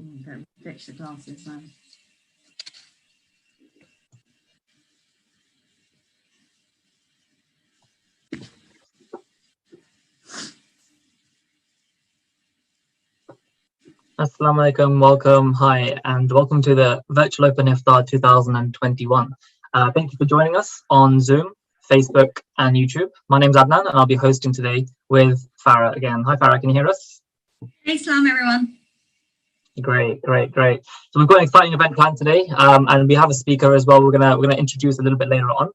Go ditch the glasses now. Assalamu alaikum, welcome, hi, and welcome to the Virtual Open Iftar 2021. Thank you for joining us on Zoom, Facebook, and YouTube. My name's Adnan, and I'll be hosting today with Farah again. Hi, Farah, can you hear us? Hey, Islam, everyone. Great. So we've got an exciting event planned today, and we have a speaker as well. We're gonna introduce a little bit later on.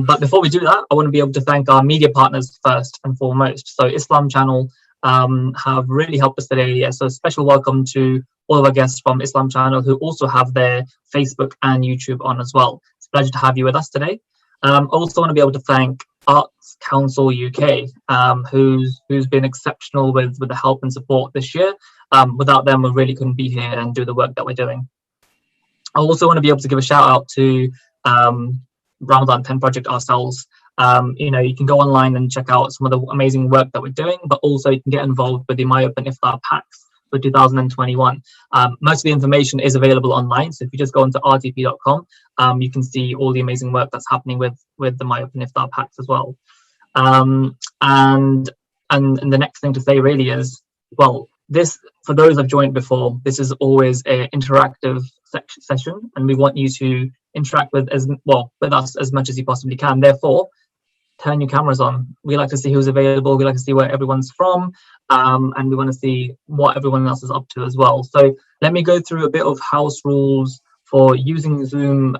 But before we do that, I want to be able to thank our media partners first and foremost. So Islam Channel have really helped us today. Yeah, so special welcome to all of our guests from Islam Channel who also have their Facebook and YouTube on as well. It's a pleasure to have you with us today. I also want to be able to thank Arts Council UK, who's been exceptional with the help and support this year. Without them, we really couldn't be here and do the work that we're doing. I also want to be able to give a shout out to Ramadan 10 Project ourselves. You can go online and check out some of the amazing work that we're doing, but also you can get involved with the My Open Iftar packs for 2021. Most of the information is available online, so if you just go into rtp.com, you can see all the amazing work that's happening with the My Open Iftar packs as well. And the next thing to say really is, well, this, for those who've joined before, this is always an interactive session, and we want you to interact with us as much as you possibly can. Therefore, turn your cameras on. We like to see who's available. We like to see where everyone's from, and we want to see what everyone else is up to as well. So let me go through a bit of house rules for using Zoom,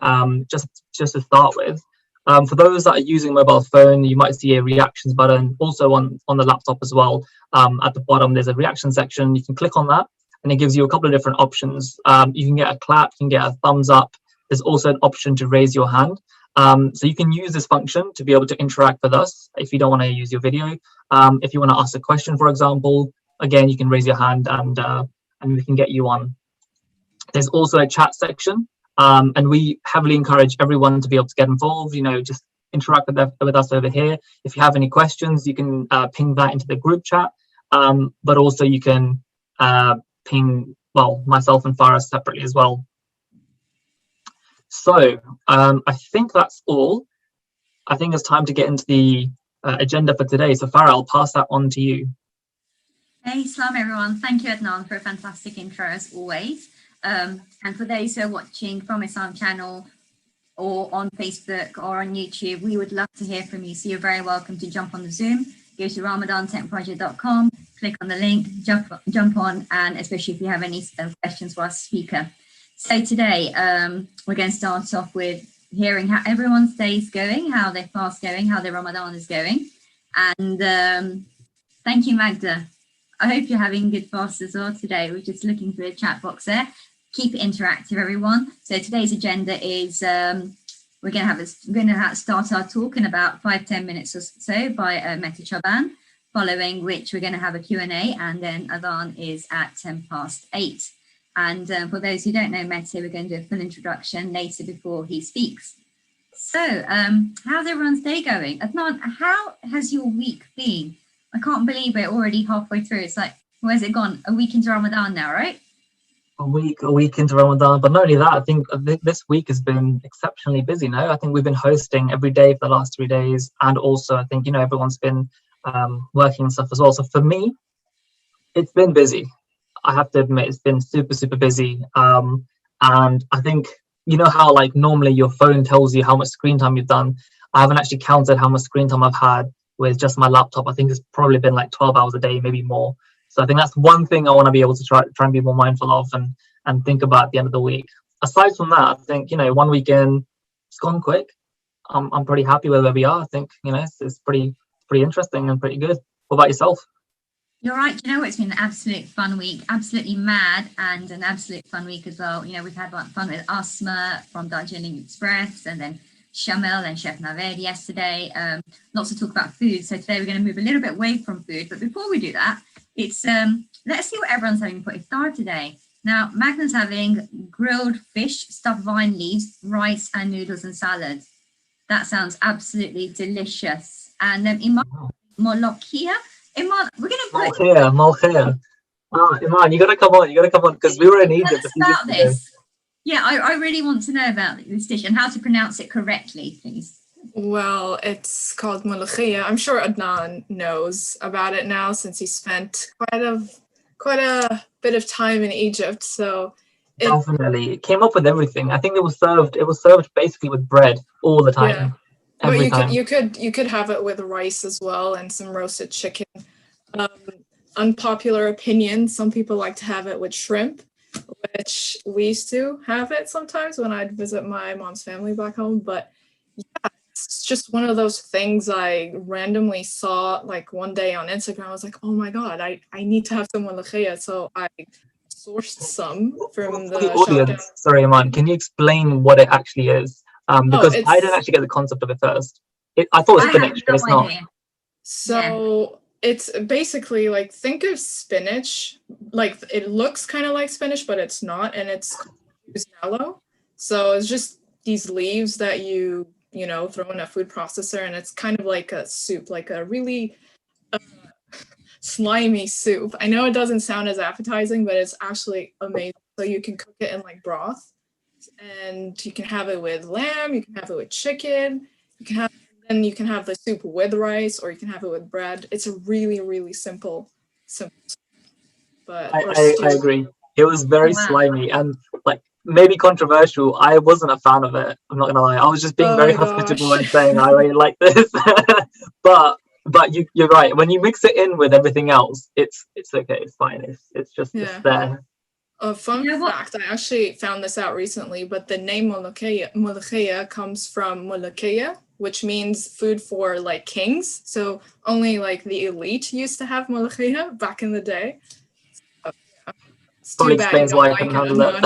just to start with. For those that are using mobile phone, you might see a reactions button. Also on the laptop as well. At the bottom, there's a reaction section. You can click on that, and it gives you a couple of different options. You can get a clap, you can get a thumbs up. There's also an option to raise your hand. So you can use this function to be able to interact with us if you don't want to use your video. If you want to ask a question, for example, again, you can raise your hand and we can get you on. There's also a chat section, and we heavily encourage everyone to be able to get involved, just interact with us over here. If you have any questions, you can ping that into the group chat, but also you can ping, myself and Farah separately as well. So I think that's all. I think it's time to get into the agenda for today. So Farah, I'll pass that on to you. Hey, Islam, everyone. Thank you, Adnan, for a fantastic intro as always. And for those who are watching from Islam Channel or on Facebook or on YouTube, we would love to hear from you. So you're very welcome to jump on the Zoom, go to ramadan10project.com, click on the link, jump on, and especially if you have any questions for our speaker. So today, we're going to start off with hearing how everyone's day is going, how their fast going, how their Ramadan is going. And thank you, Magda. I hope you're having good fast as well today. We're just looking through the chat box there. Keep it interactive, everyone. So today's agenda is we're going to start our talk in about 5-10 minutes or so by Mete Coban, following which we're going to have a Q&A, and then Adhan is at 8:10. And for those who don't know Mete, we're going to do a full introduction later before he speaks. So how's everyone's day going? Adnan, how has your week been? I can't believe we're already halfway through. It's like, where's it gone? A week into Ramadan now, right? A week into Ramadan. But not only that, I think this week has been exceptionally busy now. I think we've been hosting every day for the last 3 days. And also, I think, everyone's been working and stuff as well. So for me, it's been busy. I have to admit, it's been super, super busy. And I think, how like normally your phone tells you how much screen time you've done. I haven't actually counted how much screen time I've had with just my laptop. I think it's probably been like 12 hours a day, maybe more. So I think that's one thing I want to be able to try and be more mindful of and think about at the end of the week. Aside from that, I think, 1 weekend, it's gone quick. I'm pretty happy with where we are. I think, it's pretty interesting and pretty good. What about yourself? You're right. It's been an absolute fun week, absolutely mad, and an absolute fun week as well. We've had fun with Asma from Darjeeling Express, and then Shamel and Chef Naved yesterday. Lots to talk about food. So today we're going to move a little bit away from food. But before we do that, it's let's see what everyone's having for Iftar today. Now, Magnan's having grilled fish, stuffed vine leaves, rice and noodles and salad. That sounds absolutely delicious. And Iman, Molokhia. Iman, we're going to put... Molkhia. Oh, Iman, you gotta come on, because we were in Egypt Tell a us few about weeks ago. this. Yeah, I really want to know about this dish and how to pronounce it correctly, please. Well, it's called molokhia. I'm sure Adnan knows about it now since he spent quite a bit of time in Egypt. So Definitely, it came up with everything. I think it was served basically with bread all the time, yeah, every but time. you could have it with rice as well and some roasted chicken. Unpopular opinion, some people like to have it with shrimp, which we used to have it sometimes when I'd visit my mom's family back home. But yeah, it's just one of those things I randomly saw like one day on Instagram. I was like, oh my God, I need to have some molokhia. So I sourced some from For the the shop down. audience, sorry, Iman, can you explain what it actually is? Because I didn't actually get the concept of it first. I thought it was spinach, but it's not. So it's basically like, think of spinach, like it looks kind of like spinach, but it's not, and it's mallow. So it's just these leaves that you throw in a food processor, and it's kind of like a soup, like a really slimy soup. I know it doesn't sound as appetizing, but it's actually amazing. So you can cook it in like broth, and you can have it with lamb, you can have it with chicken, then you can have the soup with rice, or you can have it with bread. It's a really, really simple soup. But I agree. It was very slimy and like maybe controversial. I wasn't a fan of it. I'm not gonna lie. I was just being very hospitable and saying I really like this. but you're right. When you mix it in with everything else, it's okay. It's fine. It's just there. A fun fact, I actually found this out recently, but the name molokhia comes from molokhia, which means food for like kings. So only like the elite used to have molokhia back in the day. Probably explains why I couldn't handle it.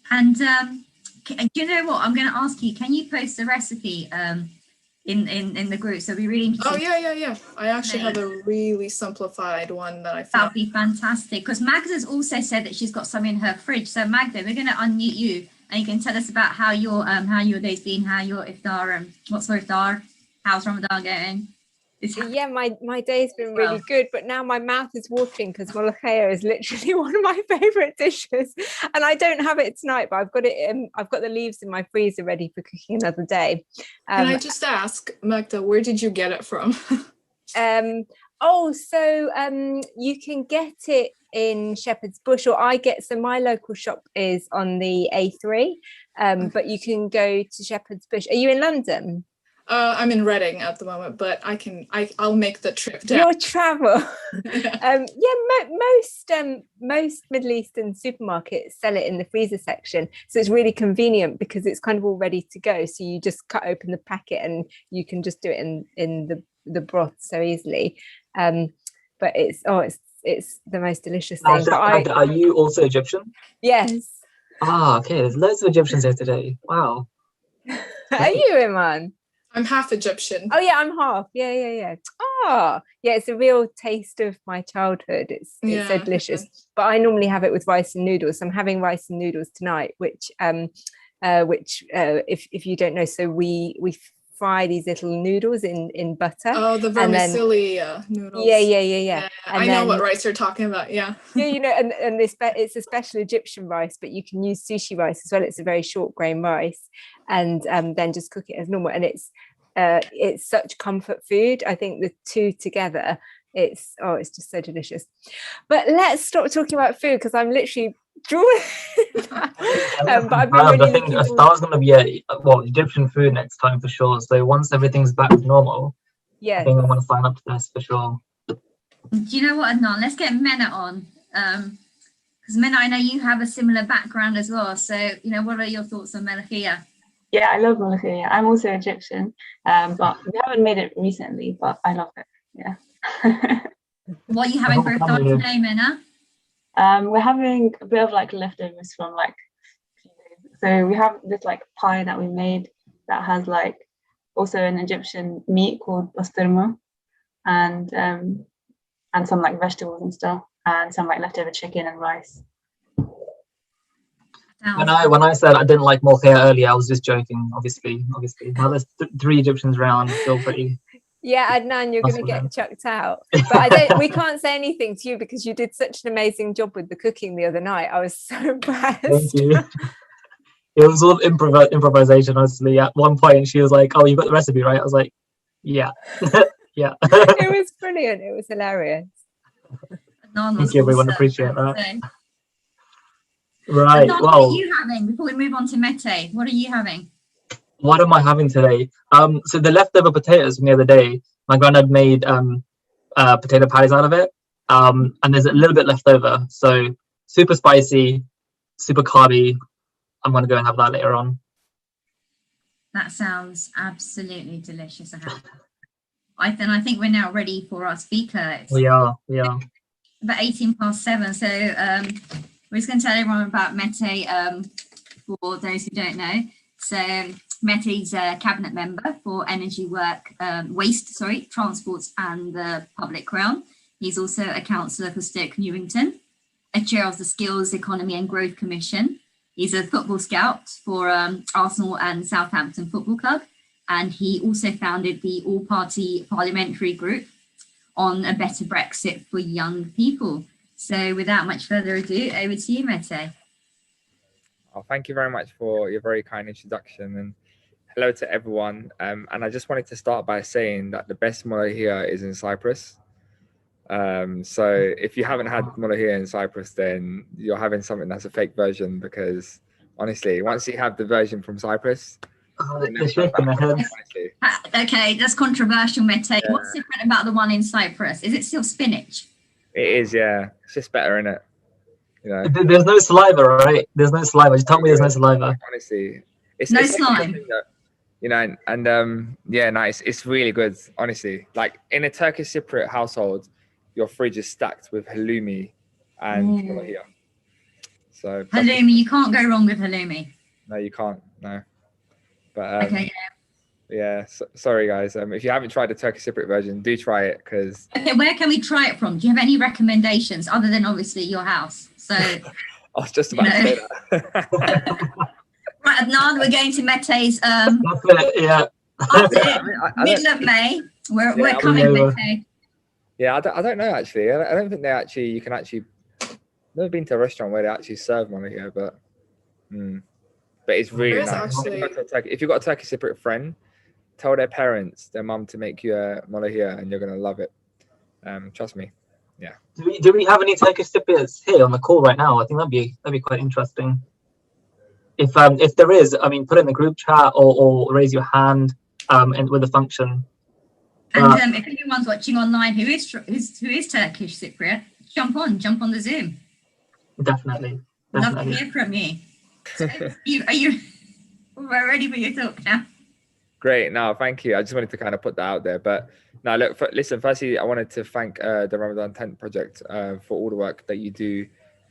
And do you know what? I'm going to ask you, can you post the recipe in the group? So it'd be really interesting. Oh, yeah. I actually have a really simplified one that I found. That'd be fantastic. Because Magda's also said that she's got some in her fridge. So Magda, we're going to unmute you and you can tell us about how your day's been, how your iftar, what's for iftar, how's Ramadan going? Yeah, my day's been really good, but now my mouth is watering because molokhia is literally one of my favorite dishes, and I don't have it tonight, but I've got it I've got the leaves in my freezer ready for cooking another day. Can I just ask, Magda, where did you get it from? You can get it in Shepherd's Bush, or my local shop is on the A3, but you can go to Shepherd's Bush. Are you in London? I'm in Reading at the moment, but I'll make the trip down. Your travel. Most Middle Eastern supermarkets sell it in the freezer section, so it's really convenient because it's kind of all ready to go. So you just cut open the packet and you can just do it in the broth so easily. But it's the most delicious thing. Are you also Egyptian? Yes. Ah, okay. There's loads of Egyptians here today. Wow. Are you, Iman? I'm half Egyptian. Oh yeah, I'm half. Yeah. Oh yeah, it's a real taste of my childhood. It's so delicious. But I normally have it with rice and noodles. I'm having rice and noodles tonight, which if you don't know, so we fry these little noodles in butter. Oh, the vermicelli noodles. Yeah. I know what rice you're talking about. Yeah. Yeah, and it's a special Egyptian rice, but you can use sushi rice as well. It's a very short grain rice, and then just cook it as normal. And it's such comfort food. I think the two together, it's just so delicious. But let's stop talking about food because I'm literally drooling. But I've been really looking forward. Iftar's going to be Egyptian food next time for sure. So once everything's back to normal, I think I'm going to sign up to this for sure. Do you know what, Adnan? Let's get Mena on. Because Mena, I know you have a similar background as well. So, what are your thoughts on molokhia? Yeah, I love molokhia. I'm also Egyptian, but we haven't made it recently, but I love it. Yeah. What are you having for iftar today, Mena? We're having a bit of like leftovers from like a few days. So we have this like pie that we made that has like also an Egyptian meat called basturma, and some like vegetables and stuff, and some like leftover chicken and rice. When I said I didn't like molokhia earlier, I was just joking. Obviously. Now there's 3 Egyptians around. Feel pretty. Yeah, Adnan, you're going to That's get chucked out. But we can't say anything to you because you did such an amazing job with the cooking the other night. I was so impressed. Thank you. It was all improvisation, honestly. At one point, she was like, "Oh, you got the recipe, right?" I was like, "Yeah, yeah." It was brilliant. It was hilarious. Thank you, everyone. Appreciate that. So, Right. Adnan, what Well, are you having before we move on to Mete? What are you having? what am I having today? So the leftover potatoes from the other day, my granddad made potato patties out of it. And there's a little bit left over. So super spicy, super carby. I'm gonna go and have that later on. That sounds absolutely delicious. I think we're now ready for our speaker. It's We are. about 7:18. So we're just going to tell everyone about Mete for those who don't know. So Mete's a cabinet member for energy waste, transports and the public realm. He's also a councillor for Stoke Newington, a chair of the Skills, Economy and Growth Commission. He's a football scout for Arsenal and Southampton Football Club. And he also founded the all-party parliamentary group on a better Brexit for young people. So without much further ado, over to you, Mete. Oh, thank you very much for your very kind introduction, and hello to everyone. And I just wanted to start by saying that the best mullah here is in Cyprus. So if you haven't had mullah here in Cyprus, then you're having something that's a fake version, because honestly, once you have the version from Cyprus, They're shaking their heads. Okay, that's controversial, Mete. Yeah. What's different about the one in Cyprus? Is it still spinach? It is, yeah. It's just better, innit? You know. There's no saliva, right? There's no saliva. Just tell me there's no saliva. Honestly, it's no slime. You know, and yeah, nice. It's really good, honestly. Like in a Turkish Cypriot household, your fridge is stacked with halloumi and here. So halloumi, you can't go wrong with halloumi. No, you can't. No. But okay, yeah. Sorry, guys. If you haven't tried the Turkish Cypriot version, do try it, because. Okay, where can we try it from? Do you have any recommendations other than obviously your house? So. I was just about to say that. Right, Adnan, we're going to Mete's. Yeah. Middle of May. We're coming, Mete. Yeah, I don't know actually. I don't think you can actually. Never been to a restaurant where they actually serve one here, but. But it's really nice. Actually... If you've got a Turkish Cypriot friend, tell their parents, their mum, to make you a mullah, and you're gonna love it. Trust me. Yeah. Do we have any Turkish Cypriots here on the call right now? I think that'd be quite interesting. If there is, I mean, put it in the group chat or raise your hand and with the function. And if anyone's watching online who is Turkish Cypriot, jump on the Zoom. Definitely. Love to hear from you. So we're ready for your talk now. Great. No, thank you. I just wanted to kind of put that out there. But now, look, listen, firstly, I wanted to thank the Ramadan Tent Project for all the work that you do.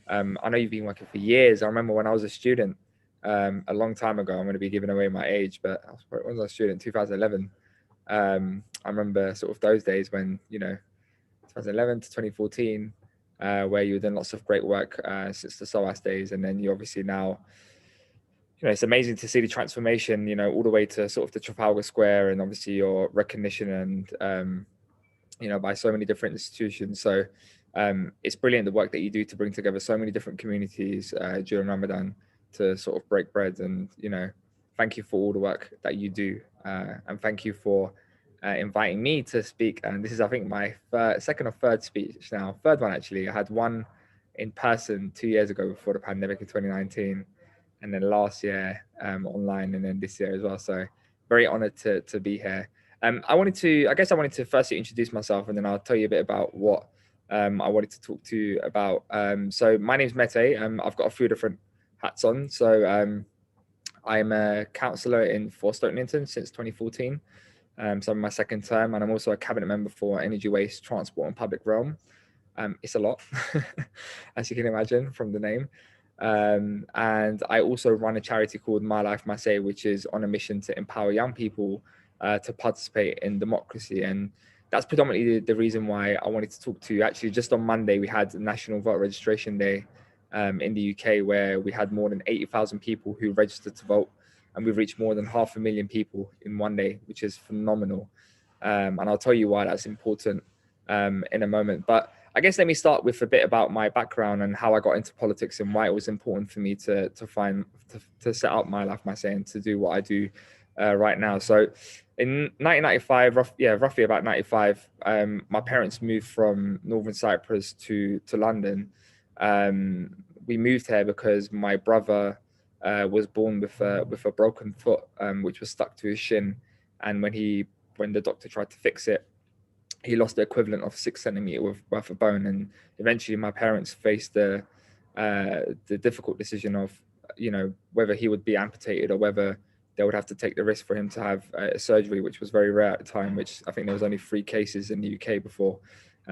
I know you've been working for years. I remember when I was a student a long time ago. I'm going to be giving away my age, but when I was a student, 2011. I remember sort of those days when, 2011 to 2014, where you were doing lots of great work since the SOAS days. And then you obviously now, it's amazing to see the transformation, all the way to sort of the Trafalgar Square, and obviously your recognition and, by so many different institutions. So it's brilliant the work that you do to bring together so many different communities during Ramadan to sort of break bread. And, thank you for all the work that you do. And thank you for inviting me to speak. And this is, I think, my second or third speech now. Third one, actually. I had one in person 2 years ago before the pandemic in 2019. And then last year online, and then this year as well. So very honored to be here. I wanted to firstly introduce myself, and then I'll tell you a bit about what I wanted to talk to you about. So my name is Mete. I've got a few different hats on. So I'm a councillor for Stoke Newington since 2014. So I'm in my second term, and I'm also a cabinet member for energy, waste, transport and public realm. It's a lot, as you can imagine from the name. And I also run a charity called My Life, My Say, which is on a mission to empower young people to participate in democracy. And that's predominantly the reason why I wanted to talk to you. Actually, just on Monday, we had National Voter Registration Day in the UK, where we had more than 80,000 people who registered to vote. And we've reached more than 500,000 people in one day, which is phenomenal. And I'll tell you why that's important in a moment. But I guess let me start with a bit about my background and how I got into politics and why it was important for me to set up my life, to do what I do right now. So in 1995, roughly about 95, my parents moved from Northern Cyprus to London. We moved here because my brother was born with a broken foot, which was stuck to his shin, and when the doctor tried to fix it, he lost the equivalent of 6 centimeters worth of bone. And eventually my parents faced the difficult decision of, whether he would be amputated or whether they would have to take the risk for him to have a surgery, which was very rare at the time, which I think there was only 3 cases in the UK before.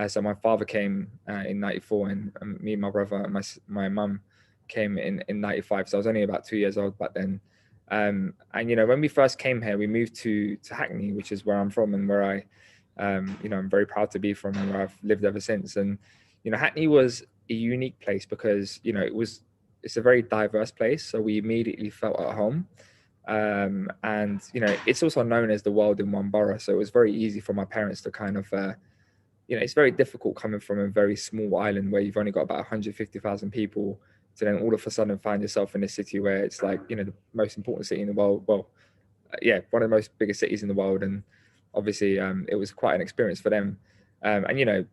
So my father came in 94, and me and my brother and my mum came in 95. So I was only about 2 years old back then. And, when we first came here, we moved to Hackney, which is where I'm from and where I'm very proud to be from, and where I've lived ever since. And, Hackney was a unique place because, it's a very diverse place. So we immediately felt at home. And, it's also known as the world in one borough. So it was very easy for my parents to kind of, it's very difficult coming from a very small island where you've only got about 150,000 people to then all of a sudden find yourself in a city where it's like, the most important city in the world. Well, one of the most biggest cities in the world. And obviously it was quite an experience for them. And,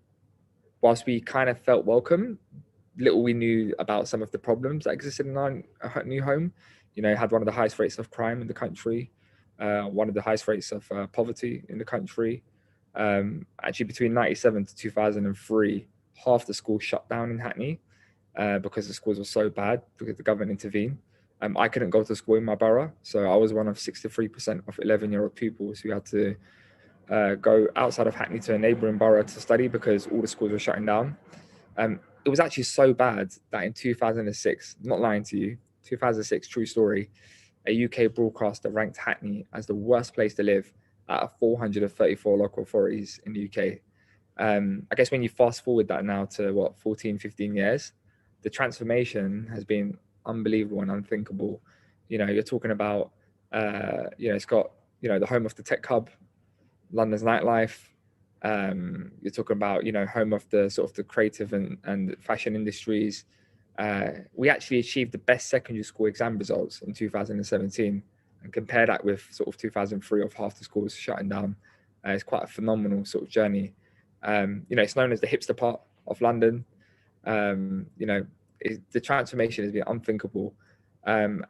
whilst we kind of felt welcome, little we knew about some of the problems that existed in our new home. It had one of the highest rates of crime in the country, one of the highest rates of poverty in the country. Actually, between 97 to 2003, half the schools shut down in Hackney because the schools were so bad because the government intervened. I couldn't go to school in my borough, so I was one of 63% of 11-year-old pupils who had to go outside of Hackney to a neighbouring borough to study because all the schools were shutting down. It was actually so bad that in 2006, not lying to you, 2006, true story, a UK broadcaster ranked Hackney as the worst place to live out of 434 local authorities in the UK. I guess when you fast forward that now to 14, 15 years, the transformation has been unbelievable and unthinkable. You're talking about, it's got, the home of the tech hub, London's nightlife. You're talking about, home of the sort of the creative and fashion industries. We actually achieved the best secondary school exam results in 2017, and compare that with sort of 2003 of half the schools shutting down. It's quite a phenomenal sort of journey. It's known as the hipster part of London. The transformation has been unthinkable. And,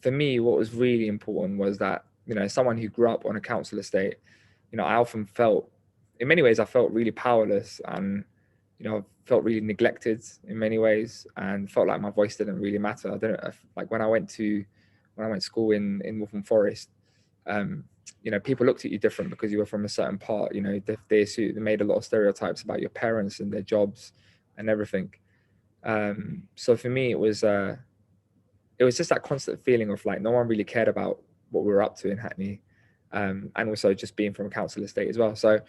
for me, what was really important was that, someone who grew up on a council estate, I often felt, in many ways, I felt really powerless and, I felt really neglected in many ways and felt like my voice didn't really matter. I don't know, like when I went to school in Waltham Forest, people looked at you different because you were from a certain part. They made a lot of stereotypes about your parents and their jobs and everything. So for me, it was just that constant feeling of like no one really cared about what we were up to in Hackney, and also just being from a council estate as well. So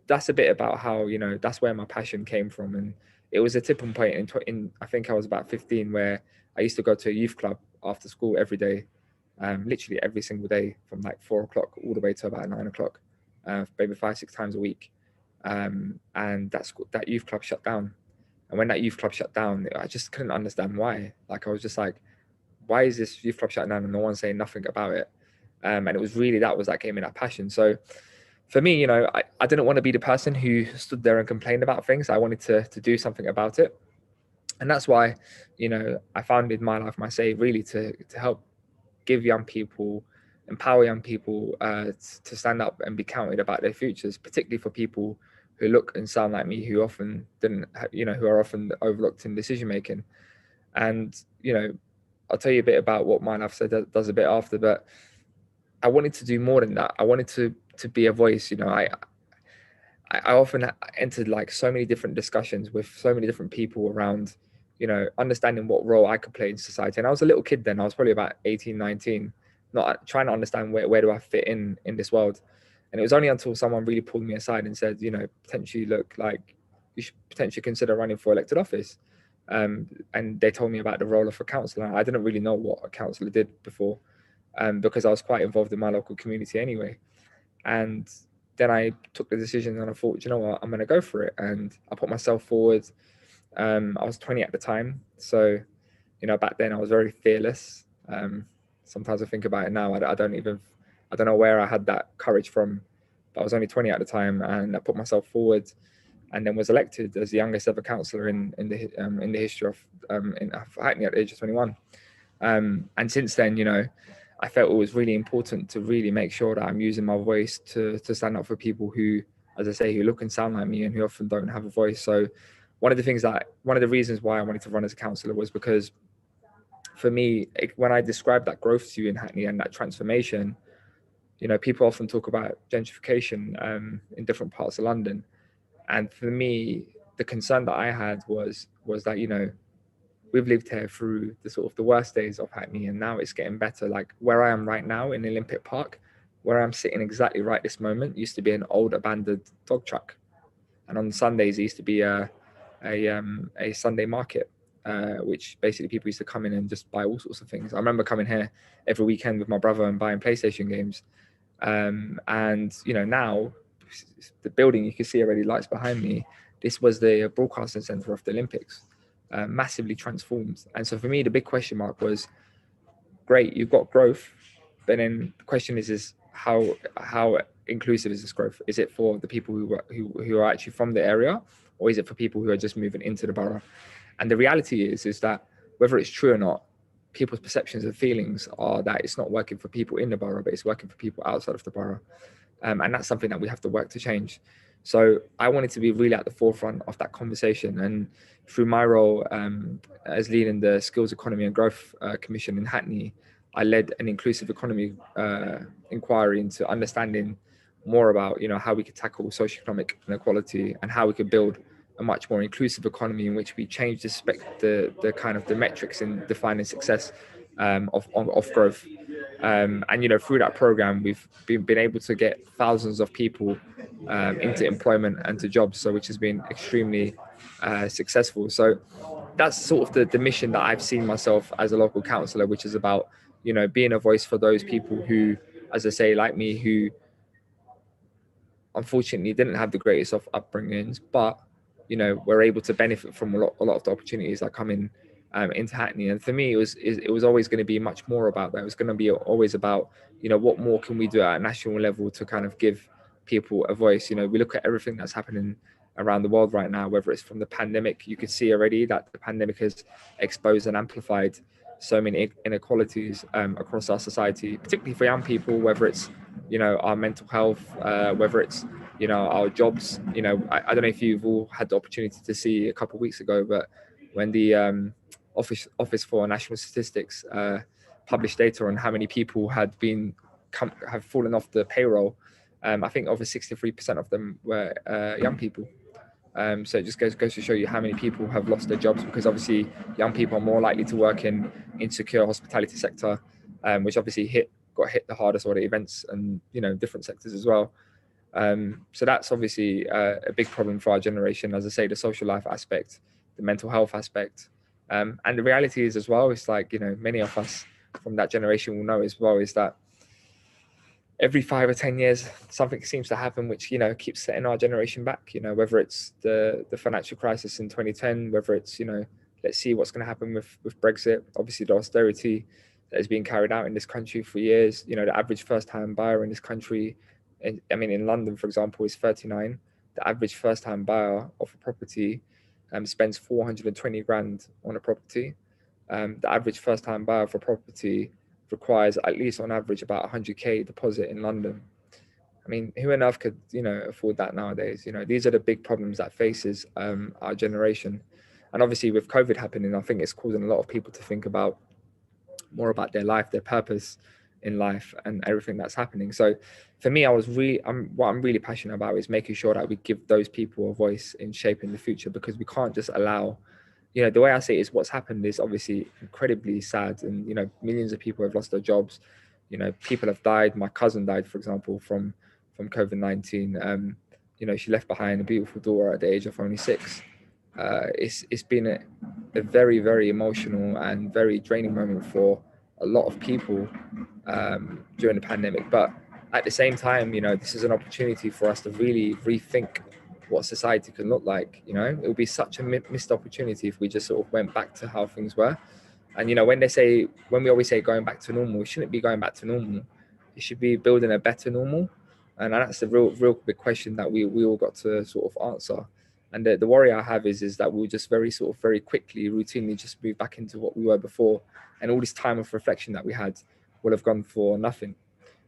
that's a bit about how that's where my passion came from. And it was a tipping point in I think I was about 15, where I used to go to a youth club after school every day, literally every single day from like 4 o'clock all the way to about 9 o'clock, maybe 5-6 times a week. And that youth club shut down. And when that youth club shut down, I just couldn't understand why. Like, I was just like, why is this youth club shut down and no one's saying nothing about it? And it was really, that gave me that passion. So for me, I didn't want to be the person who stood there and complained about things. I wanted to do something about it. And that's why, I founded My Life, My Say, really to help give young people, empower young people to stand up and be counted about their futures, particularly for people who look and sound like me, who often who are often overlooked in decision making. And, I'll tell you a bit about what My Life Say does a bit after, but I wanted to do more than that. I wanted to be a voice. I often entered like so many different discussions with so many different people around, understanding what role I could play in society. And I was a little kid then. I was probably about 18, 19, not trying to understand where do I fit in this world. And it was only until someone really pulled me aside and said, potentially look like you should potentially consider running for elected office. And they told me about the role of a councillor. I didn't really know what a councillor did before, because I was quite involved in my local community anyway. And then I took the decision and I thought, you know what, I'm going to go for it. And I put myself forward. I was 20 at the time. So, you know, back then I was very fearless. Sometimes I think about it now, I don't know where I had that courage from, but I was only 20 at the time, and I put myself forward and then was elected as the youngest ever councillor in the history of in Hackney at the age of 21. And since then, you know, I felt it was really important to really make sure that I'm using my voice to stand up for people who, as I say, who look and sound like me and who often don't have a voice. So one of the reasons why I wanted to run as a councillor was because, for me, when I described that growth to you in Hackney and that transformation, you know, people often talk about gentrification in different parts of London. And for me, the concern that I had was that, you know, we've lived here through the sort of the worst days of Hackney, and now it's getting better. Like where I am right now in Olympic Park, where I'm sitting exactly right this moment, used to be an old abandoned dog track. And on Sundays, it used to be a Sunday market. Which basically people used to come in and just buy all sorts of things. I remember coming here every weekend with my brother and buying PlayStation games. And, you know, now the building you can see already, lights behind me, this was the broadcasting center of the Olympics, massively transformed. And so for me, the big question mark was, great, you've got growth, but then the question is how inclusive is this growth? Is it for the people who are actually from the area, or is it for people who are just moving into the borough? And the reality is that whether it's true or not, people's perceptions and feelings are that it's not working for people in the borough, but it's working for people outside of the borough. And that's something that we have to work to change. So I wanted to be really at the forefront of that conversation. And through my role as leading the Skills Economy and Growth Commission in Hackney, I led an inclusive economy inquiry into understanding more about, you know, how we could tackle socioeconomic inequality and how we could build a much more inclusive economy in which we change the kind of the metrics in defining success of growth. And, you know, through that program, we've been able to get thousands of people into employment and to jobs, so which has been extremely successful. So that's sort of the mission that I've seen myself as a local councillor, which is about, you know, being a voice for those people who, as I say, like me, who unfortunately didn't have the greatest of upbringings, but, you know, we're able to benefit from a lot of the opportunities that come in into Hackney. And for me, it was always going to be much more about that. It was going to be always about, you know, what more can we do at a national level to kind of give people a voice. You know, we look at everything that's happening around the world right now, whether it's from the pandemic. You could see already that the pandemic has exposed and amplified so many inequalities across our society, particularly for young people, whether it's, you know, our mental health, whether it's, you know, our jobs. You know, I don't know if you've all had the opportunity to see a couple of weeks ago, but when the Office for National Statistics published data on how many people have fallen off the payroll, I think over 63% of them were young people. So it just goes to show you how many people have lost their jobs, because obviously young people are more likely to work in insecure hospitality sector, which obviously got hit the hardest, or the events and, you know, different sectors as well. So that's obviously a big problem for our generation. As I say, the social life aspect, the mental health aspect, and the reality is as well, it's like, you know, many of us from that generation will know as well, is that every 5 or 10 years, something seems to happen which, you know, keeps setting our generation back. You know, whether it's the financial crisis in 2010, whether it's, you know, let's see what's going to happen with Brexit. Obviously, the austerity that has been carried out in this country for years. You know, the average first-time buyer in this country, I mean, in London, for example, is 39. The average first-time buyer of a property spends 420 grand on a property. The average first-time buyer for property requires at least on average about 100k deposit in London. I mean, who on earth could, you know, afford that nowadays? You know, these are the big problems that faces our generation. And obviously with COVID happening, I think it's causing a lot of people to think about more about their life, their purpose in life, and everything that's happening. So for me, what I'm really passionate about is making sure that we give those people a voice in shaping the future, because we can't just allow, you know, the way I see it is what's happened is obviously incredibly sad, and, you know, millions of people have lost their jobs. You know, people have died. My cousin died, for example, from COVID-19. You know, she left behind a beautiful daughter at the age of only 6. It's been a very, very emotional and very draining moment for a lot of people during the pandemic. But at the same time, this is an opportunity for us to really rethink what society can look like. It would be such a missed opportunity if we just sort of went back to how things were. And when we always say going back to normal, we shouldn't be going back to normal. It should be building a better normal. And that's the real big question that we all got to sort of answer. And the worry I have is that we'll just very quickly, routinely just move back into what we were before. And all this time of reflection that we had will have gone for nothing.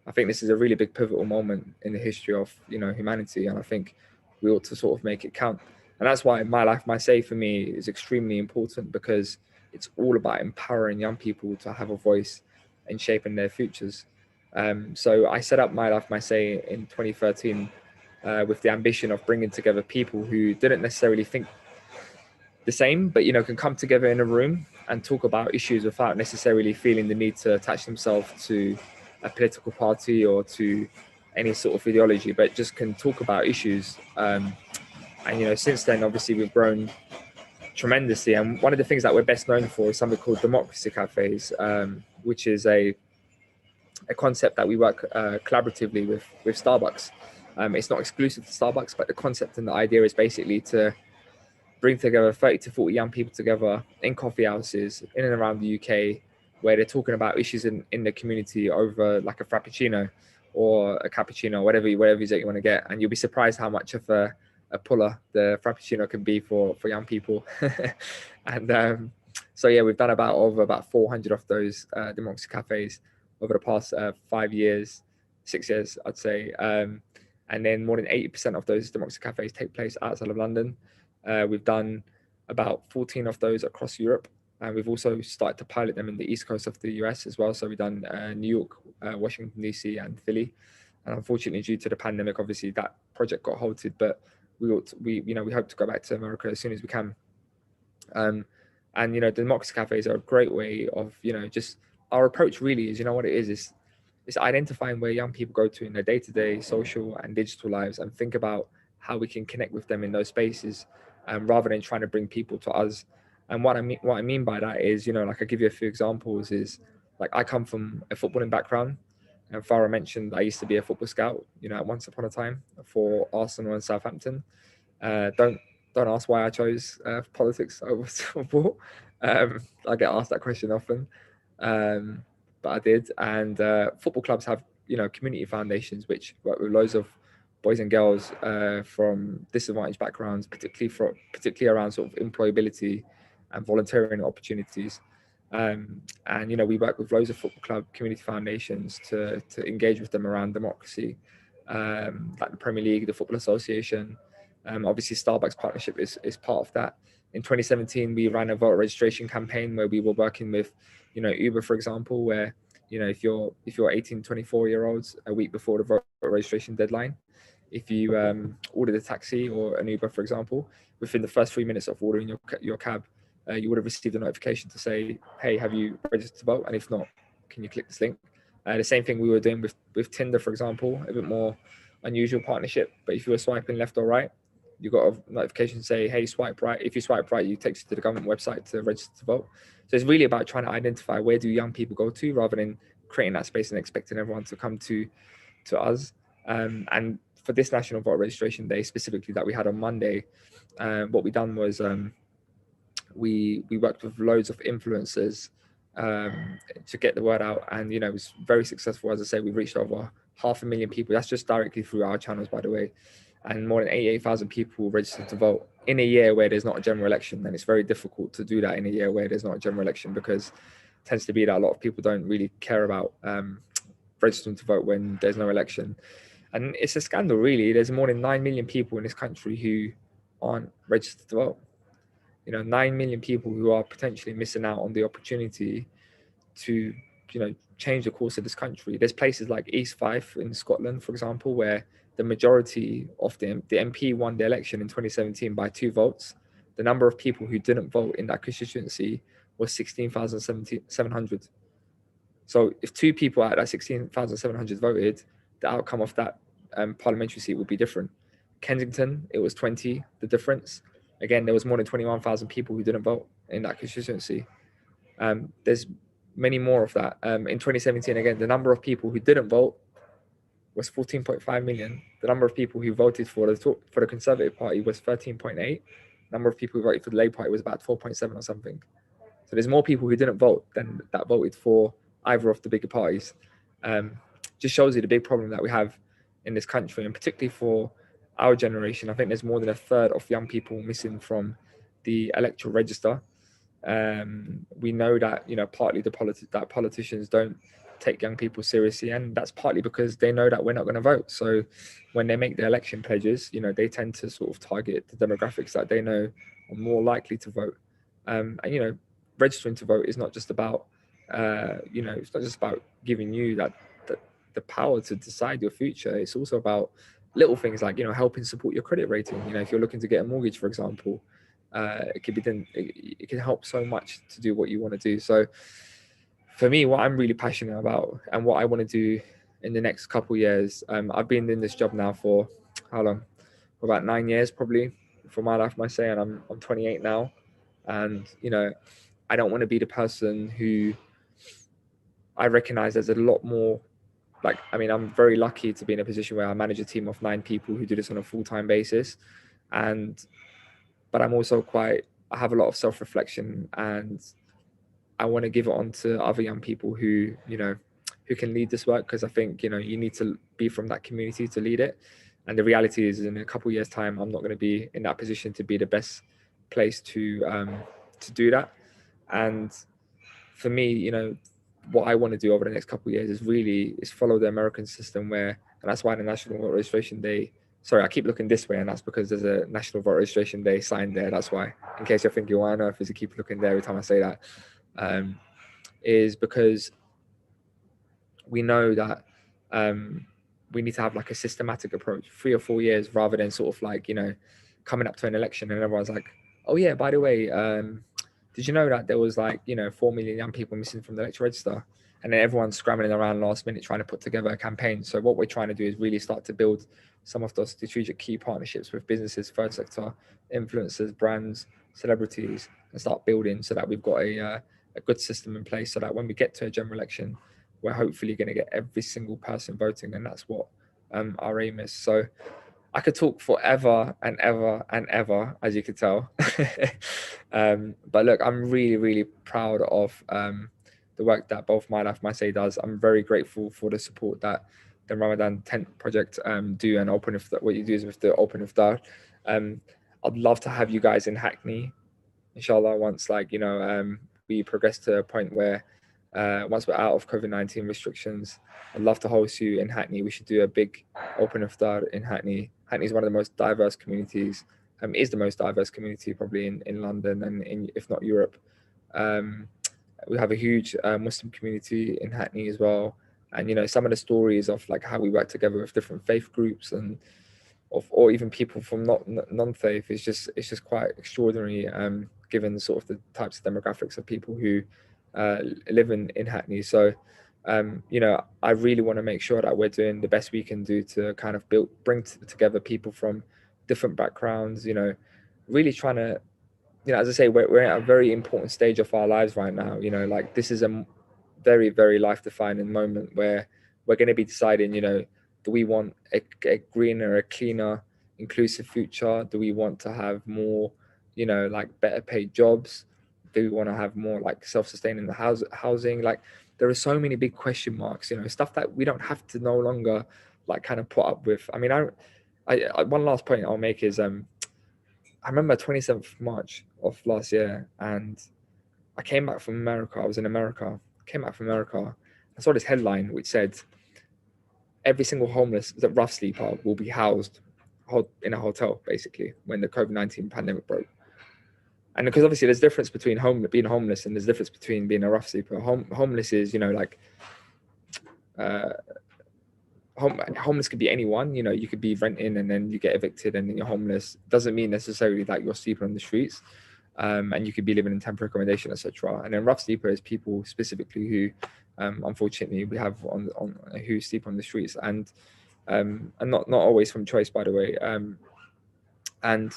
I think this is a really big pivotal moment in the history of, humanity. And I think we ought to sort of make it count. And that's why My Life, My Say for me is extremely important, because it's all about empowering young people to have a voice in shaping their futures. So I set up My Life, My Say in 2013 with the ambition of bringing together people who didn't necessarily think the same, but can come together in a room and talk about issues without necessarily feeling the need to attach themselves to a political party or to any sort of ideology, but just can talk about issues. And since then, obviously, we've grown tremendously. And one of the things that we're best known for is something called democracy cafes, which is a concept that we work collaboratively with Starbucks. It's not exclusive to Starbucks, but the concept and the idea is basically to bring together 30 to 40 young people together in coffee houses in and around the UK, where they're talking about issues in the community over like a frappuccino or a cappuccino, whatever it is that you want to get. And you'll be surprised how much of a puller the frappuccino can be for young people. And so yeah, we've done about 400 of those democracy cafes over the past 6 years, I'd say. And then more than 80% of those democracy cafes take place outside of London. We've done about 14 of those across Europe. And we've also started to pilot them in the East Coast of the US as well. So we've done New York, Washington, DC, and Philly. And unfortunately, due to the pandemic, obviously that project got halted, but we hope to go back to America as soon as we can. And the democracy cafes are a great way of, just our approach really is, what it is it's identifying where young people go to in their day-to-day social and digital lives and think about how we can connect with them in those spaces, rather than trying to bring people to us. And what I mean by that is, like I give you a few examples is, like I come from a footballing background, and Farah mentioned I used to be a football scout, once upon a time for Arsenal and Southampton. Don't ask why I chose politics over football. I get asked that question often, but I did. And football clubs have, community foundations which work with loads of boys and girls from disadvantaged backgrounds, particularly around sort of employability and volunteering opportunities. And we work with loads of football club community foundations to engage with them around democracy, like the Premier League, the Football Association. Obviously, Starbucks partnership is part of that. In 2017, we ran a voter registration campaign where we were working with, Uber, for example, where if you're 18, 24-year-olds, a week before the voter registration deadline, if you ordered a taxi or an Uber, for example, within the first 3 minutes of ordering your cab, you would have received a notification to say, hey, have you registered to vote? And if not, can you click this link? The same thing we were doing with Tinder, for example, a bit more unusual partnership. But if you were swiping left or right, you got a notification to say, hey, swipe right. If you swipe right, you take you to the government website to register to vote. So it's really about trying to identify where do young people go to, rather than creating that space and expecting everyone to come to us. And for this National Voter Registration Day specifically that we had on Monday, what we done was we worked with loads of influencers to get the word out, and it was very successful. As I say, we've reached over 500,000 people. That's just directly through our channels, by the way, and more than 88,000 people registered to vote in a year where there's not a general election. And it's very difficult to do that in a year where there's not a general election, because it tends to be that a lot of people don't really care about registering to vote when there's no election. And it's a scandal, really. There's more than 9 million people in this country who aren't registered to vote. 9 million people who are potentially missing out on the opportunity to, change the course of this country. There's places like East Fife in Scotland, for example, where the majority of the MP won the election in 2017 by 2 votes. The number of people who didn't vote in that constituency was 16,700. So if 2 people out of that 16,700 voted, the outcome of that parliamentary seat would be different. Kensington, it was 20, the difference. Again, there was more than 21,000 people who didn't vote in that constituency. There's many more of that. In 2017, again, the number of people who didn't vote was 14.5 million. The number of people who voted for the Conservative Party was 13.8. Number of people who voted for the Labour Party was about 4.7 or something. So there's more people who didn't vote than that voted for either of the bigger parties. Just shows you the big problem that we have in this country, and particularly for our generation. I think there's more than a third of young people missing from the electoral register. We know that, you know, partly that politicians don't take young people seriously, and that's partly because they know that we're not going to vote. So when they make their election pledges, you know, they tend to sort of target the demographics that they know are more likely to vote. And, you know, registering to vote is not just about, you know, it's not just about giving you the power to decide your future. It's also about little things like, you know, helping support your credit rating. You know, if you're looking to get a mortgage, for example, it can help so much to do what you want to do. So for me, what I'm really passionate about and what I want to do in the next couple of years, I've been in this job now for how long? For about 9 years, probably, for my life, I say, and I'm 28 now. And, you know, I don't want to be the person who I recognize there's a lot more, like, I mean, I'm very lucky to be in a position where I manage a team of 9 people who do this on a full-time basis. But I'm also I have a lot of self-reflection, and I want to give it on to other young people who, you know, who can lead this work. Because I think, you know, you need to be from that community to lead it. And the reality is, in a couple of years' time, I'm not going to be in that position to be the best place to do that. And for me, you know, what I want to do over the next couple of years is follow the American system, and that's why the National Voter Registration Day, sorry, I keep looking this way, and that's because there's a National Voter Registration Day sign there. That's why, in case you're thinking, why on earth is he keep looking there every time I say that? Is because we know that we need to have like a systematic approach, 3 or 4 years, rather than sort of like, you know, coming up to an election and everyone's like, oh yeah, by the way, did you know that there was like, you know, 4 million young people missing from the electoral register? And then everyone's scrambling around last minute trying to put together a campaign. So what we're trying to do is really start to build some of those strategic key partnerships with businesses, third sector, influencers, brands, celebrities, and start building so that we've got a good system in place, so that when we get to a general election, we're hopefully going to get every single person voting. And that's what our aim is. So I could talk forever and ever and ever, as you could tell. But look, I'm really, really proud of the work that both My Life, My Say does. I'm very grateful for the support that the Ramadan Tent Project do, and Open Iftar, what you do is with the Open Iftar. I'd love to have you guys in Hackney, inshallah, once, like, you know, we progress to a point where once we're out of COVID-19 restrictions, I'd love to host you in Hackney. We should do a big Open Iftar in Hackney. Hackney is one of the most diverse communities, is the most diverse community probably in London and if not Europe. We have a huge Muslim community in Hackney as well. And, you know, some of the stories of like how we work together with different faith groups and or even people from non-faith is just quite extraordinary, given sort of the types of demographics of people who live in Hackney. So, you know, I really want to make sure that we're doing the best we can do to kind of bring together people from different backgrounds, you know, really trying to, you know, as I say, we're at a very important stage of our lives right now. You know, like this is a very, very life-defining moment where we're going to be deciding, you know, do we want a greener, a cleaner, inclusive future? Do we want to have more, you know, like better paid jobs? Do we want to have more like self-sustaining housing? Like there are so many big question marks, you know, stuff that we don't have to no longer like kind of put up with. I mean, I one last point I'll make is I remember 27th March of last year, and I came back from America. I was in America. Came back from America. I saw this headline which said every single homeless rough sleeper will be housed in a hotel, basically, when the COVID-19 pandemic broke. And because obviously there's a difference between being homeless and there's a difference between being a rough sleeper. Homeless is, you know, like homeless could be anyone. You know, you could be renting and then you get evicted and then you're homeless. Doesn't mean necessarily that you're sleeping on the streets. And you could be living in temporary accommodation, etc. And then rough sleeper is people specifically who, unfortunately, we have on who sleep on the streets, and not always from choice, by the way. And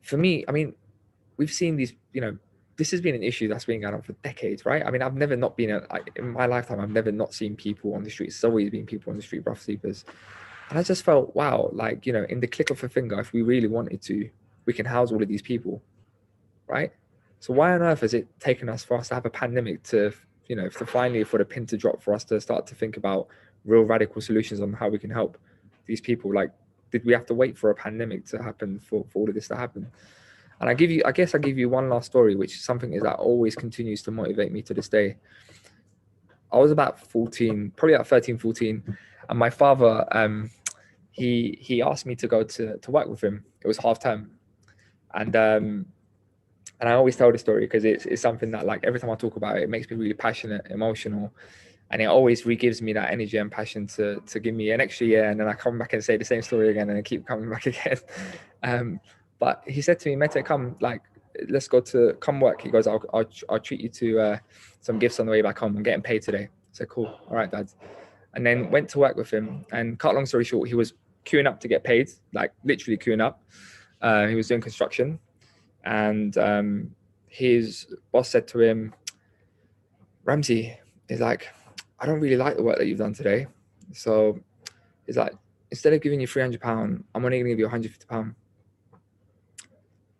for me, I mean, we've seen these, you know, this has been an issue that's been going on for decades, right? I mean, I've never not been, in my lifetime, I've never not seen people on the streets. There's always been people on the street, rough sleepers. And I just felt, wow, like, you know, in the click of a finger, if we really wanted to, we can house all of these people, right? So why on earth has it taken us for us to have a pandemic to, you know, to finally for the pin to drop for us to start to think about real radical solutions on how we can help these people? Like, did we have to wait for a pandemic to happen for all of this to happen? And I guess I give you one last story, which is something that always continues to motivate me to this day. I was about 14, probably about 13, 14. And my father, he asked me to go to work with him. It was half term. And I always tell the story because it's something that, like, every time I talk about it, it makes me really passionate, emotional. And it always re-gives me that energy and passion to give me an extra year. And then I come back and say the same story again and I keep coming back again. But he said to me, Mete, come, like, let's go to, come work. He goes, I'll treat you to some gifts on the way back home. I'm getting paid today. I said, cool. All right, Dad. And then went to work with him. And cut long story short, he was queuing up to get paid, like literally queuing up. He was doing construction. And his boss said to him, Ramsey, he's like, I don't really like the work that you've done today. So he's like, instead of giving you £300, I'm only going to give you £150.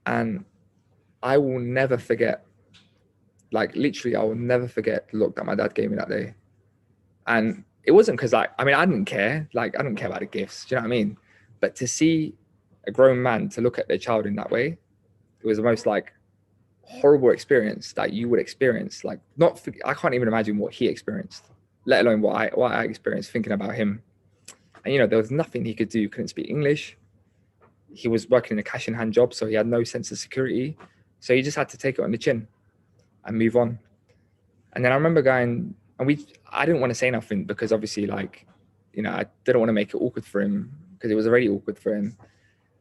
And I will never forget, like, literally, I will never forget the look that my dad gave me that day. And it wasn't because, like, I mean, I didn't care. Like, I didn't care about the gifts. Do you know what I mean? But to see a grown man to look at their child in that way, it was the most, like, horrible experience that you would experience. Like, I can't even imagine what he experienced, let alone what I experienced thinking about him. And, you know, there was nothing he could do. He couldn't speak English. He was working in a cash in hand job, so he had no sense of security. So he just had to take it on the chin and move on. And then I remember going, and I didn't want to say nothing because obviously, like, you know, I didn't want to make it awkward for him because it was already awkward for him.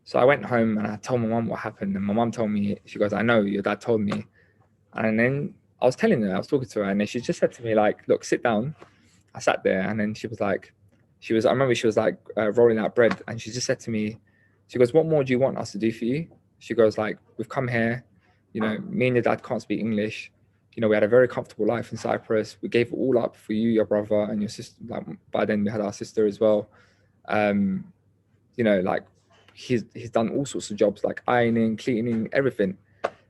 So I went home and I told my mum what happened. And my mum told me, she goes, I know, your dad told me. And then I was telling her, I was talking to her, and then she just said to me, like, look, sit down. I sat there, and then she was like, I remember she was like rolling out bread, and she just said to me, she goes, what more do you want us to do for you? She goes, like, we've come here, you know, me and your dad can't speak English. You know, we had a very comfortable life in Cyprus. We gave it all up for you, your brother, and your sister. Like, by then we had our sister as well. You know, like, he's done all sorts of jobs, like ironing, cleaning, everything.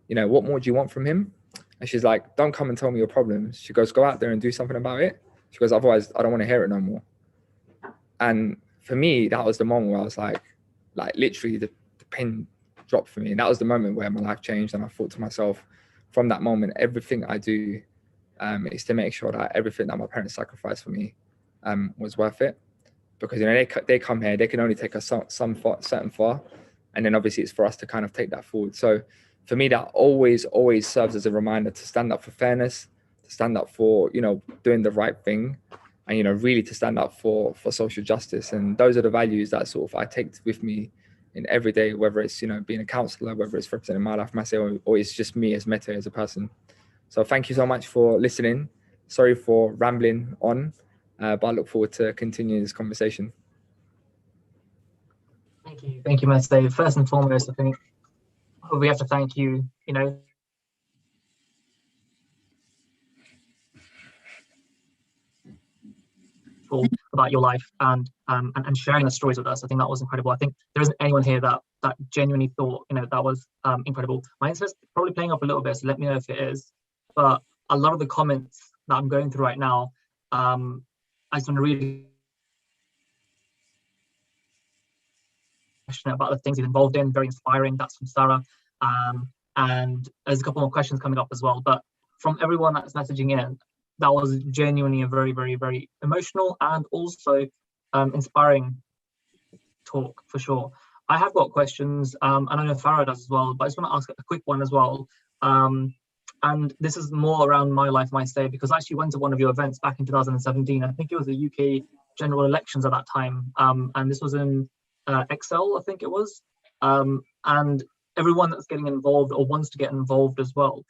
You know, what more do you want from him? And she's like, don't come and tell me your problems. She goes, go out there and do something about it. She goes, otherwise I don't want to hear it no more. And for me, that was the moment where I was like literally the pin dropped for me. And that was the moment where my life changed. And I thought to myself, from that moment, everything I do is to make sure that everything that my parents sacrificed for me was worth it. Because, you know, they come here, they can only take us certain far. And then obviously it's for us to kind of take that forward. So for me, that always serves as a reminder to stand up for fairness, to stand up for, you know, doing the right thing, and, you know, really to stand up for social justice. And those are the values that sort of I take with me in every day, whether it's, you know, being a counsellor, whether it's representing my life, myself, or it's just me as Mete as a person. So thank you so much for listening. Sorry for rambling on, but I look forward to continuing this conversation. Thank you, Mete. First and foremost, I think we have to thank you, you know, about your life and sharing the stories with us. I think that was incredible. I think there isn't anyone here that genuinely thought, you know, that was incredible. My internet's probably playing up a little bit, so let me know if it is. But a lot of the comments that I'm going through right now, I just want to read about the things he's involved in. Very inspiring. That's from Sarah. And there's a couple more questions coming up as well. But from everyone that's messaging in, that was genuinely a very, very, very emotional and also inspiring talk for sure. I have got questions, and I know Farah does as well, but I just want to ask a quick one as well. And this is more around my life, my stay, because I actually went to one of your events back in 2017. I think it was the UK general elections at that time. And this was in Excel, I think it was. And everyone that's getting involved or wants to get involved as well,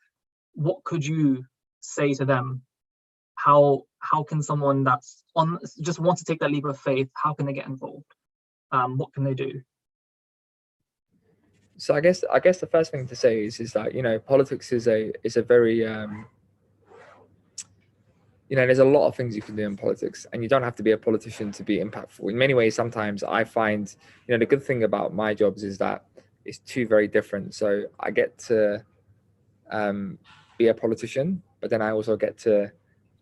what could you say to them? How can someone that's just wants to take that leap of faith, how can they get involved? What can they do? So I guess the first thing to say is that, you know, politics is a very you know, there's a lot of things you can do in politics, and you don't have to be a politician to be impactful. In many ways, sometimes I find, you know, the good thing about my jobs is that it's two very different. So I get to be a politician, but then I also get to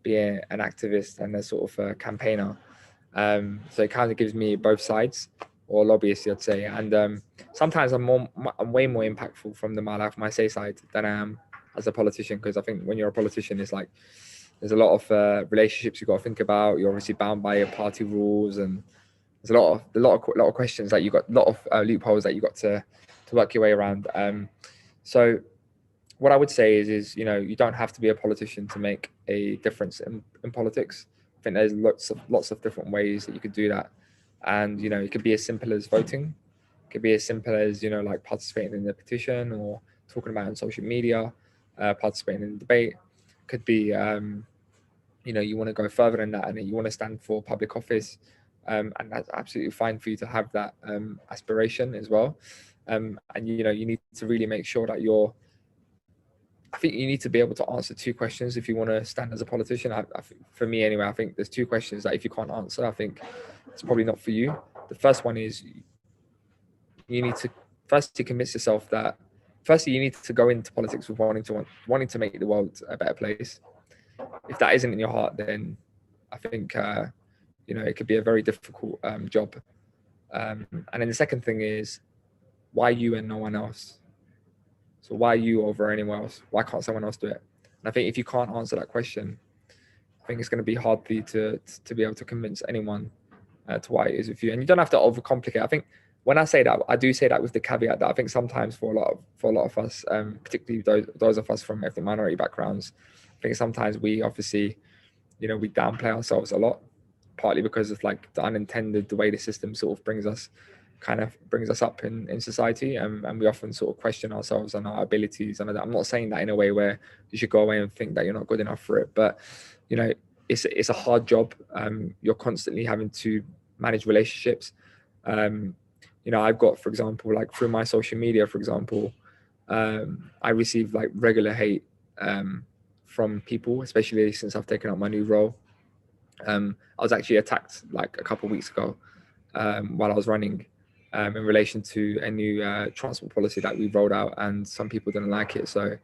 be an activist and a sort of a campaigner. So it kind of gives me both sides, or lobbyist, I'd say. And sometimes I'm way more impactful from the my say side than I am as a politician, because I think when you're a politician, it's like there's a lot of relationships you've got to think about. You're obviously bound by your party rules, and there's a lot of questions that you got, a lot of loopholes that you got to work your way around. So what I would say is, you know, you don't have to be a politician to make a difference in politics. I think there's lots of different ways that you could do that. And, you know, it could be as simple as voting. It could be as simple as, you know, like participating in the petition, or talking about it on social media, participating in the debate. It could be, you know, you want to go further than that, and you want to stand for public office. And that's absolutely fine for you to have that aspiration as well. And, you know, you need to really make sure that I think you need to be able to answer two questions if you want to stand as a politician. For me anyway, I think there's two questions that if you can't answer, I think it's probably not for you. The first one is, you need to firstly convince yourself that, firstly, you need to go into politics with wanting to make the world a better place. If that isn't in your heart, then I think, you know, it could be a very difficult job. And then the second thing is, why you and no one else? So why you over anyone else? Why can't someone else do it? And I think if you can't answer that question, I think it's going to be hard for you to be able to convince anyone to why it is with you. And you don't have to overcomplicate. I think when I say that, I do say that with the caveat that I think sometimes for a lot of us, particularly those of us from ethnic minority backgrounds, I think sometimes we obviously, you know, we downplay ourselves a lot, partly because of like the unintended, the way the system sort of brings us up in society, and we often sort of question ourselves and our abilities. And I'm not saying that in a way where you should go away and think that you're not good enough for it, but, you know, it's a hard job. You're constantly having to manage relationships. You know, I've got, for example, like through my social media, for example, I receive like regular hate from people, especially since I've taken up my new role. I was actually attacked like a couple of weeks ago while I was running, in relation to a new transport policy that we rolled out, and some people didn't like it, so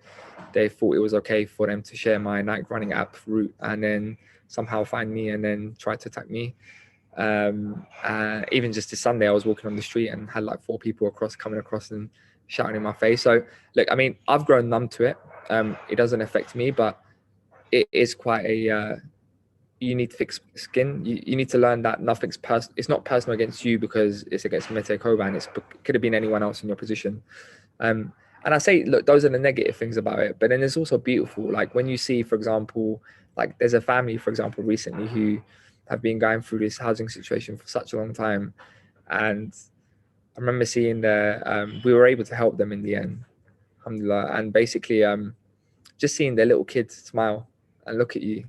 they thought it was okay for them to share my Nike running app route and then somehow find me and then try to attack me. Even just this Sunday, I was walking on the street and had like 4 people coming across and shouting in my face. So look, I mean, I've grown numb to it. It doesn't affect me, but it is quite a you need thick skin. You need to learn that nothing's personal. It's not personal against you because it's against Mete Coban. It could have been anyone else in your position. And I say, look, those are the negative things about it. But then there's also beautiful, like when you see, for example, like there's a family, for example, recently who have been going through this housing situation for such a long time. And I remember seeing we were able to help them in the end, alhamdulillah. And basically just seeing their little kids smile and look at you,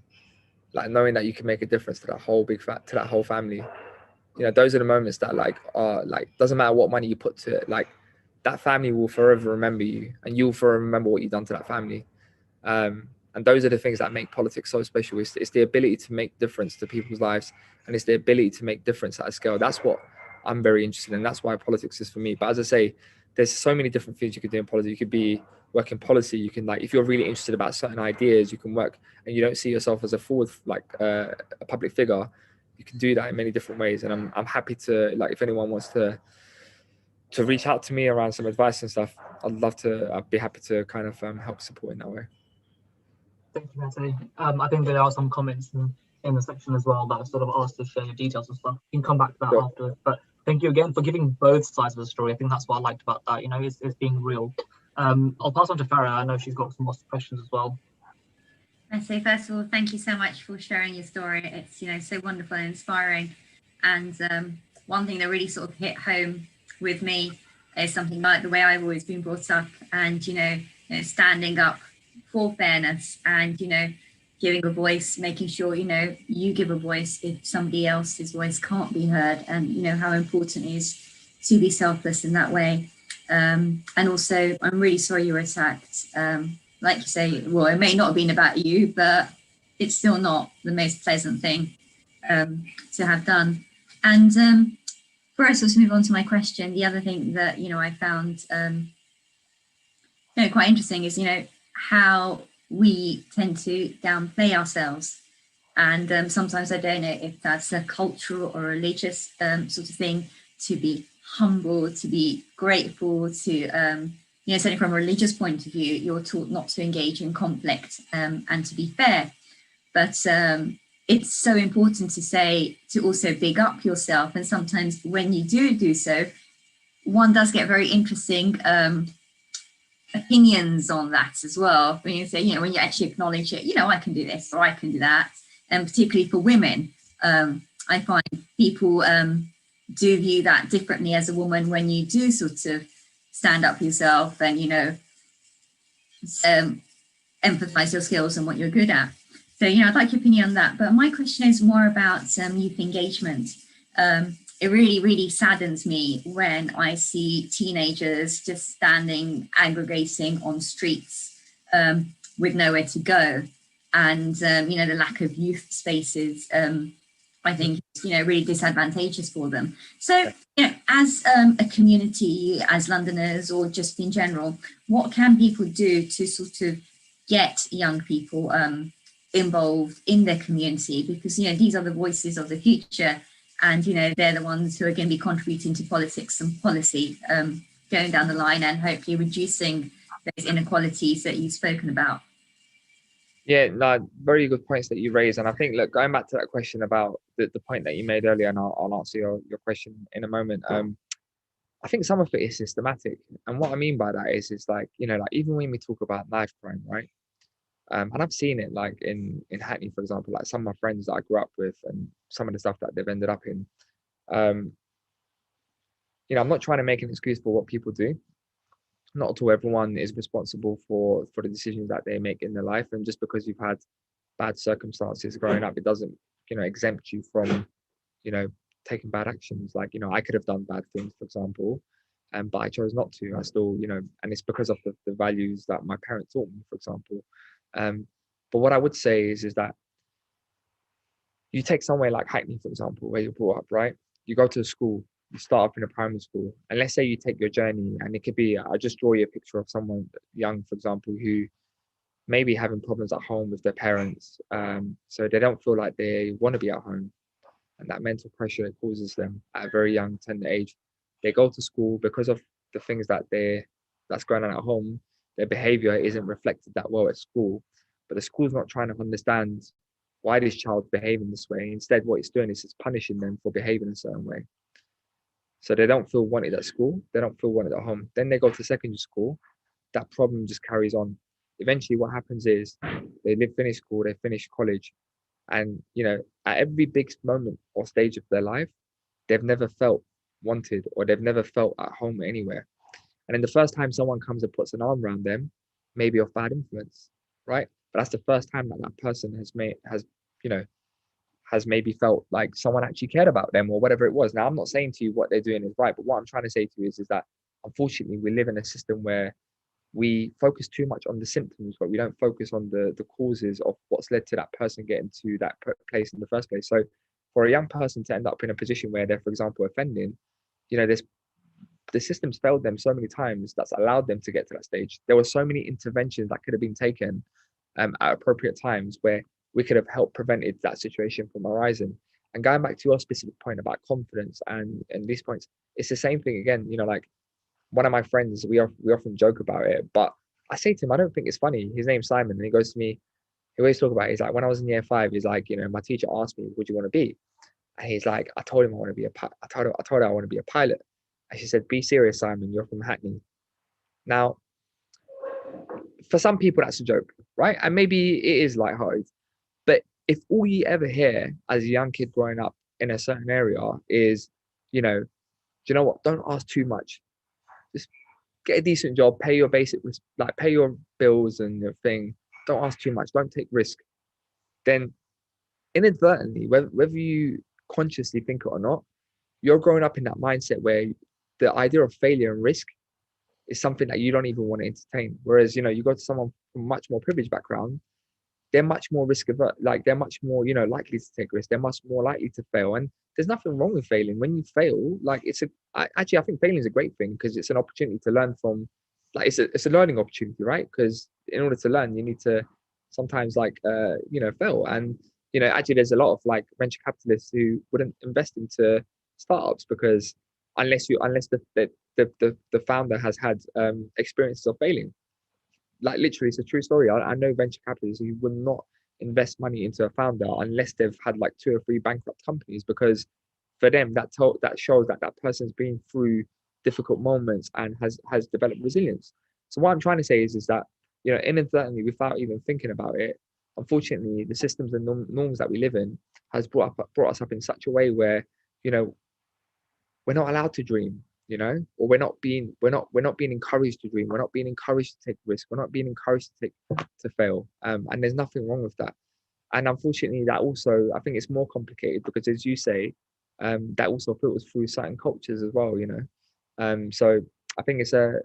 like knowing that you can make a difference to that whole family. You know, those are the moments that are doesn't matter what money you put to it, like that family will forever remember you, and you'll forever remember what you've done to that family. And those are the things that make politics so special. It's the ability to make difference to people's lives, and it's the ability to make difference at a scale. That's what I'm very interested in. That's why politics is for me. But as I say, there's so many different things you could do in politics. You could be work in policy. You can, like, if you're really interested about certain ideas, you can work, and you don't see yourself as a public figure, you can do that in many different ways. And I'm happy to, like, if anyone wants to reach out to me around some advice and stuff, I'd be happy to kind of help support in that way. Thank you, Mete. I think there are some comments in the section as well that sort of asked to share your details and stuff. You can come back to that afterwards. But thank you again for giving both sides of the story. I think that's what I liked about that. You know, it's being real. I'll pass on to Farah. I know she's got some more questions as well. I say, first of all, thank you so much for sharing your story. It's, you know, so wonderful and inspiring. And one thing that really sort of hit home with me is something like the way I've always been brought up, and, you know, standing up for fairness, and, you know, giving a voice, making sure, you know, you give a voice if somebody else's voice can't be heard, and, you know, how important it is to be selfless in that way. And also, I'm really sorry you were attacked. Like you say, well, it may not have been about you, but it's still not the most pleasant thing to have done. And before I sort of move on to my question, the other thing that, I found quite interesting is, how we tend to downplay ourselves. And sometimes I don't know if that's a cultural or religious sort of thing, to be humble, to be grateful, to, certainly from a religious point of view, you're taught not to engage in conflict and to be fair. But it's so important to also big up yourself. And sometimes when you do so, one does get very interesting opinions on that as well. When you say, when you actually acknowledge it, I can do this or I can do that. And particularly for women, I find people do view that differently as a woman when you do sort of stand up for yourself and, emphasize your skills and what you're good at. So, I'd like your opinion on that. But my question is more about youth engagement. It really, really saddens me when I see teenagers just standing, aggregating on streets with nowhere to go. And, the lack of youth spaces, I think, really disadvantageous for them. So, as a community, as Londoners, or just in general, what can people do to sort of get young people involved in their community? Because, these are the voices of the future. And, they're the ones who are going to be contributing to politics and policy going down the line, and hopefully reducing those inequalities that you've spoken about. Yeah, no, very good points that you raised. And I think, look, going back to that question about the point that you made earlier, and I'll answer your question in a moment. I think some of it is systematic. And what I mean by that is like, like even when we talk about knife crime, right? And I've seen it like in Hackney, for example, like some of my friends that I grew up with and some of the stuff that they've ended up in. I'm not trying to make an excuse for what people do. Not at all. Everyone is responsible for the decisions that they make in their life. And just because you've had bad circumstances growing up, it doesn't, exempt you from, taking bad actions. Like, I could have done bad things, for example, but I chose not to. I still, and it's because of the values that my parents taught me, for example. But what I would say is that you take somewhere like Hackney, for example, where you're brought up, right? You go to a school, you start off in a primary school, and let's say you take your journey, and it could be, I just draw you a picture of someone young, for example, who may be having problems at home with their parents. So they don't feel like they want to be at home. And that mental pressure it causes them at a very young, tender age. They go to school because of the things that's going on at home. Their behavior isn't reflected that well at school, but the school's not trying to understand why this child's behaving this way. Instead, what it's doing is it's punishing them for behaving a certain way. So they don't feel wanted at school. They don't feel wanted at home. Then they go to secondary school. That problem just carries on. Eventually, what happens is they finish school, they finish college. And, at every big moment or stage of their life, they've never felt wanted, or they've never felt at home anywhere. And then the first time someone comes and puts an arm around them, maybe of bad influence, right? But that's the first time that person has maybe felt like someone actually cared about them or whatever it was. Now, I'm not saying to you what they're doing is right, but what I'm trying to say to you is that unfortunately we live in a system where we focus too much on the symptoms, but we don't focus on the causes of what's led to that person getting to that place in the first place. So for a young person to end up in a position where they're, for example, offending, the system's failed them so many times that's allowed them to get to that stage. There were so many interventions that could have been taken at appropriate times where we could have helped prevented that situation from arising. And going back to your specific point about confidence and these points, it's the same thing again. Like one of my friends, we often joke about it, but I say to him, I don't think it's funny. His name's Simon, and he goes to me, he always talk about it. He's like, when I was in year 5, he's like, my teacher asked me, what do you want to be? And he's like, I told him I want to be I told her I want to be a pilot. And she said, be serious, Simon, you're from Hackney. Now, for some people, that's a joke, right? And maybe it is lighthearted. But if all you ever hear as a young kid growing up in a certain area is, do you know what? Don't ask too much. Just get a decent job, pay your pay your bills and your thing. Don't ask too much. Don't take risk. Then inadvertently, whether you consciously think it or not, you're growing up in that mindset where the idea of failure and risk is something that you don't even want to entertain. Whereas, you know, you go to someone from much more privileged background, they're much more risk averse, like they're much more, you know, likely to take risks. They're much more likely to fail. And there's nothing wrong with failing. When you fail, like actually, I think failing is a great thing because it's an opportunity to learn from, like it's a learning opportunity, right? Because in order to learn, you need to sometimes you know, fail. And, you know, actually there's a lot of like venture capitalists who wouldn't invest into startups because unless the founder has had experiences of failing. Like literally, it's a true story. I know venture capitalists who will not invest money into a founder unless they've had like 2 or 3 bankrupt companies, because for them that shows that that person's been through difficult moments and has developed resilience. So what I'm trying to say is that, you know, inadvertently, without even thinking about it, unfortunately, the systems and norms that we live in has brought us up in such a way where, you know, we're not allowed to dream, you know, or we're not being encouraged to dream. We're not being encouraged to take risks. We're not being encouraged to fail. And there's nothing wrong with that. And unfortunately, that also, I think it's more complicated because, as you say, that also filters through certain cultures as well, you know. So I think it's a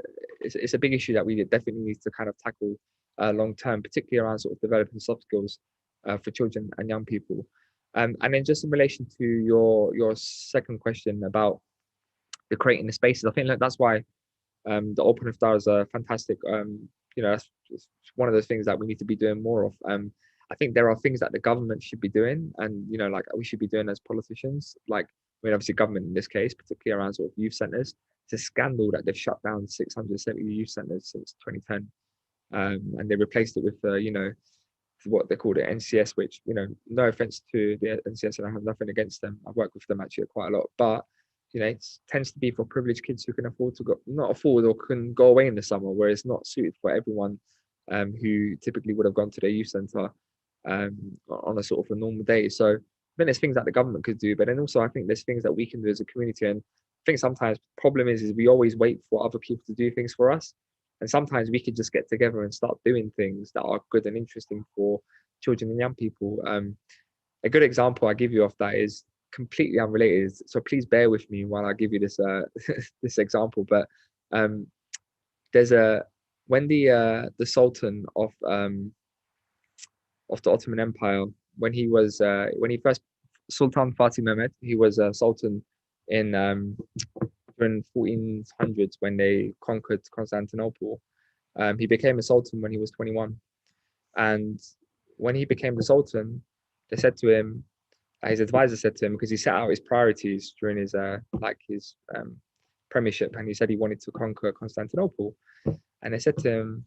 big issue that we definitely need to kind of tackle long term, particularly around sort of developing soft skills for children and young people. And then just in relation to your second question about the creating the spaces, I think that's why the Open Iftar is a fantastic, you know, that's one of those things that we need to be doing more of. I think there are things that the government should be doing, and, you know, like we should be doing as politicians. Like, I mean, obviously government in this case, particularly around sort of youth centres. It's a scandal that they've shut down 670 youth centres since 2010, and they replaced it with, you know, what they called it NCS, which, you know, no offense to the NCS, and I have nothing against them. I've worked with them actually quite a lot, but, you know, it tends to be for privileged kids who can afford to not afford or can go away in the summer, where it's not suited for everyone who typically would have gone to their youth centre on a sort of a normal day. So I think there's things that the government could do, but then also I think there's things that we can do as a community. And I think sometimes the problem is we always wait for other people to do things for us. And sometimes we could just get together and start doing things that are good and interesting for children and young people. A good example I give you of that is completely unrelated. So please bear with me while I give you this this example. But there's when the Sultan of the Ottoman Empire, when he first, Sultan Fatih Mehmed, he was a Sultan in during 1400s when they conquered Constantinople. He became a Sultan when he was 21, and when he became the Sultan, they said to him, his advisor said to him, because he set out his priorities during his premiership, and he said he wanted to conquer Constantinople, and they said to him,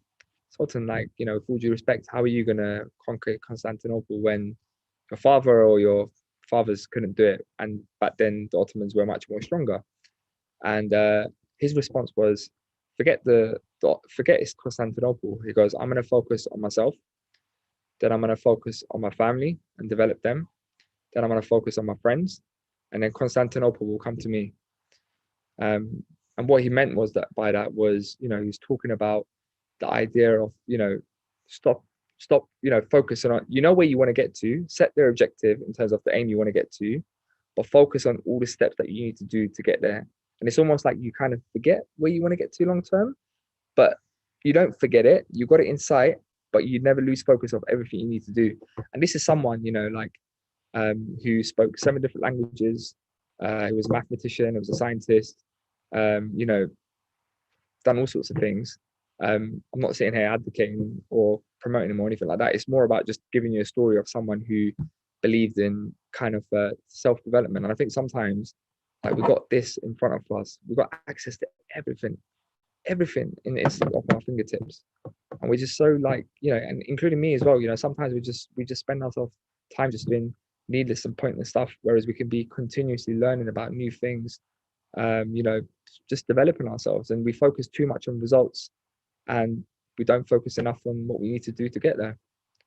Sultan, like, you know, with all due respect, how are you going to conquer Constantinople when your father or your fathers couldn't do it? And back then the Ottomans were much more stronger. And his response was, forget it's Constantinople. He goes, I'm going to focus on myself. Then I'm going to focus on my family and develop them. Then I'm going to focus on my friends. And then Constantinople will come to me. And what he meant was that by that was, you know, he was talking about the idea of, you know, stop, you know, focusing on, you know, where you want to get to, set their objective in terms of the aim you want to get to, but focus on all the steps that you need to do to get there. And it's almost like you kind of forget where you want to get to long term, but you don't forget it. You got it in sight, but you never lose focus of everything you need to do. And this is someone, you know, like who spoke 7 different languages. He was a mathematician, he was a scientist, you know, done all sorts of things. I'm not sitting here advocating or promoting him or anything like that. It's more about just giving you a story of someone who believed in kind of self-development. And I think sometimes, like, we've got this in front of us, we've got access to everything in the instant of our fingertips, and we're just so, like, you know, and including me as well, you know, sometimes we just spend ourselves time just doing needless and pointless stuff, whereas we can be continuously learning about new things, you know, just developing ourselves. And we focus too much on results, and we don't focus enough on what we need to do to get there.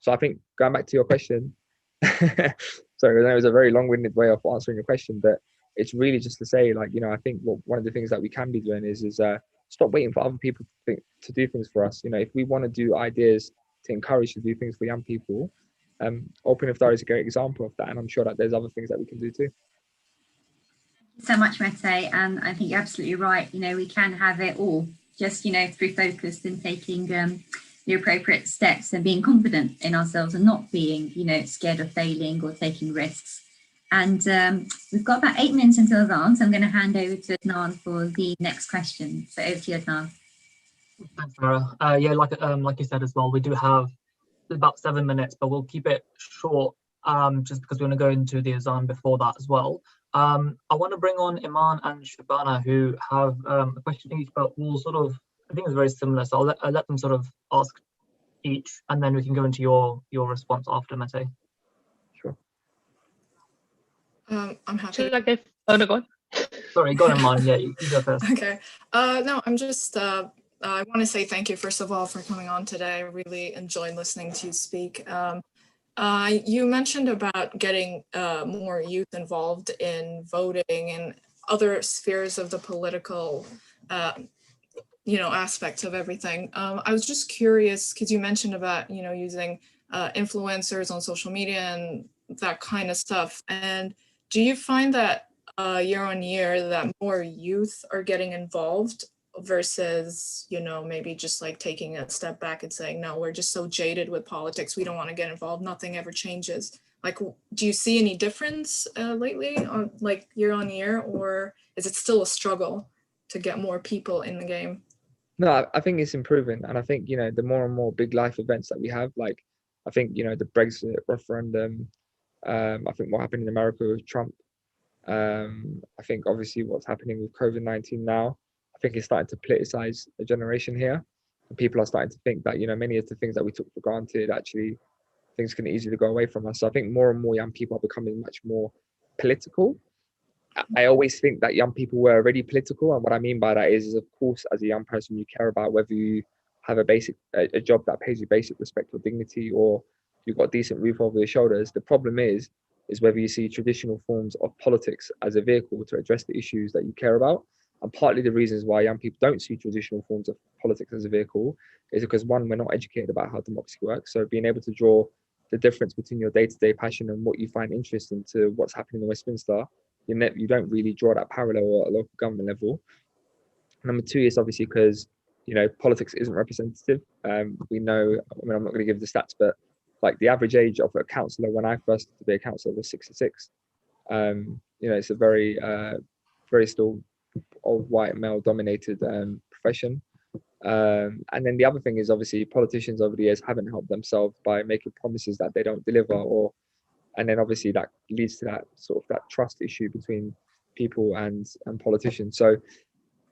So I think, going back to your question, sorry, that was a very long-winded way of answering your question, but it's really just to say, like, you know, I think one of the things that we can be doing is stop waiting for other people to do things for us. You know, if we want to do ideas to encourage to do things for young people, Open Iftar is a great example of that, and I'm sure that there's other things that we can do too. So much, Mete, and I think you're absolutely right. You know, we can have it all. just, through focused and taking the appropriate steps and being confident in ourselves and not being, scared of failing or taking risks. And we've got about 8 minutes until Adnan, so I'm going to hand over to Adnan for the next question. So over to you, Adnan. Thanks, Mara. Yeah, like you said as well, we do have about 7 minutes, but we'll keep it short just because we're going to go into the Azan before that as well. I want to bring on Iman and Shabana, who have a question each, but we'll sort of, I think it's very similar, so I'll let them sort of ask each, and then we can go into your response after, Mete. Sure. I'm happy. Should I go? Oh, no, go on. Sorry, go on, Iman. Yeah, you go first. Okay. No, I'm just, I want to say thank you, first of all, for coming on today. I really enjoyed listening to you speak. You mentioned about getting more youth involved in voting and other spheres of the political, aspects of everything. I was just curious, because you mentioned about, using influencers on social media and that kind of stuff. And do you find that year on year that more youth are getting involved versus, maybe just like taking a step back and saying, no, we're just so jaded with politics, we don't want to get involved, nothing ever changes? Like, do you see any difference lately on like year on year, or is it still a struggle to get more people in the game? No, I think it's improving. And I think, the more and more big life events that we have, like, I think, the Brexit referendum, I think what happened in America with Trump, I think obviously what's happening with COVID-19 now, I think it's starting to politicize a generation here. And people are starting to think that, many of the things that we took for granted, actually, things can easily go away from us. So I think more and more young people are becoming much more political. I always think that young people were already political. And what I mean by that is of course, as a young person, you care about whether you have a job that pays you basic respect or dignity, or you've got a decent roof over your shoulders. The problem is whether you see traditional forms of politics as a vehicle to address the issues that you care about. And partly the reasons why young people don't see traditional forms of politics as a vehicle is because, one, we're not educated about how democracy works. So being able to draw the difference between your day-to-day passion and what you find interesting to what's happening in Westminster, you don't really draw that parallel at a local government level. Number two is obviously because, politics isn't representative. We know, I'm not going to give the stats, but like the average age of a councillor when I first started to be a councillor was 66. It's a very, very still old white male dominated profession. And then the other thing is obviously politicians over the years haven't helped themselves by making promises that they don't deliver, and then obviously that leads to that sort of that trust issue between people and politicians. So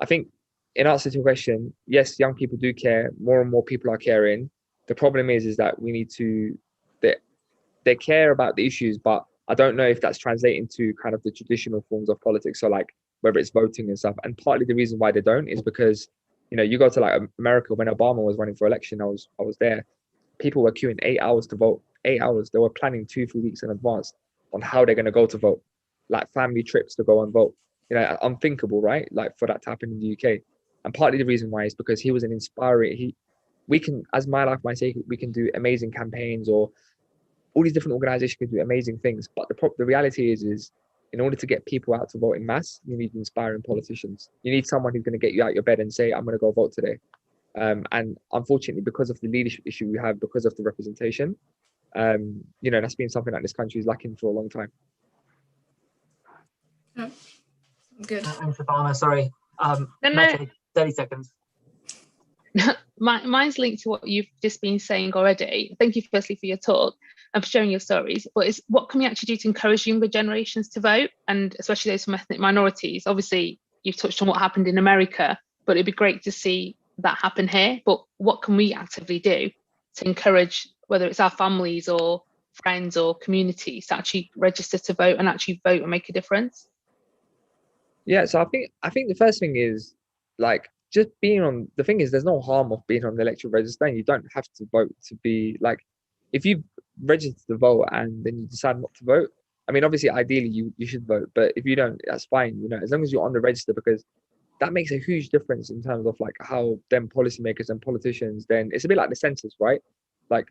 I think in answer to your question, yes, young people do care. More and more people are caring. The problem is that we need to, they care about the issues, but I don't know if that's translating to kind of the traditional forms of politics. So like whether it's voting and stuff. And partly the reason why they don't is because, you go to like America, when Obama was running for election, I was there. People were queuing 8 hours to vote. 8 hours. They were planning 2-3 weeks in advance on how they're going to go to vote, like family trips to go and vote. Unthinkable, right? Like for that to happen in the UK. And partly the reason why is because he was an inspiring. We can, as My Life, My Say, we can do amazing campaigns, or all these different organizations can do amazing things. But the reality is in order to get people out to vote in mass, you need inspiring politicians. You need someone who's going to get you out your bed and say, I'm going to go vote today. And unfortunately, because of the leadership issue we have, because of the representation, that's been something that this country is lacking for a long time. Yeah. Good. I'm Shabana, sorry. Mete, 30 seconds. Mine's linked to what you've just been saying already. Thank you firstly for your talk and for sharing your stories, but it's what can we actually do to encourage younger generations to vote, and especially those from ethnic minorities? Obviously you've touched on what happened in America, but it'd be great to see that happen here. But what can we actively do to encourage, whether it's our families or friends or communities, to actually register to vote and actually vote and make a difference? Yeah, so I think the first thing is like just being on, the thing is there's no harm of being on the electoral register, and you don't have to vote to be like, if you register to vote and then you decide not to vote, I mean, obviously ideally you should vote, but if you don't, that's fine, as long as you're on the register, because that makes a huge difference in terms of like how them policymakers and politicians, then it's a bit like the census, right? Like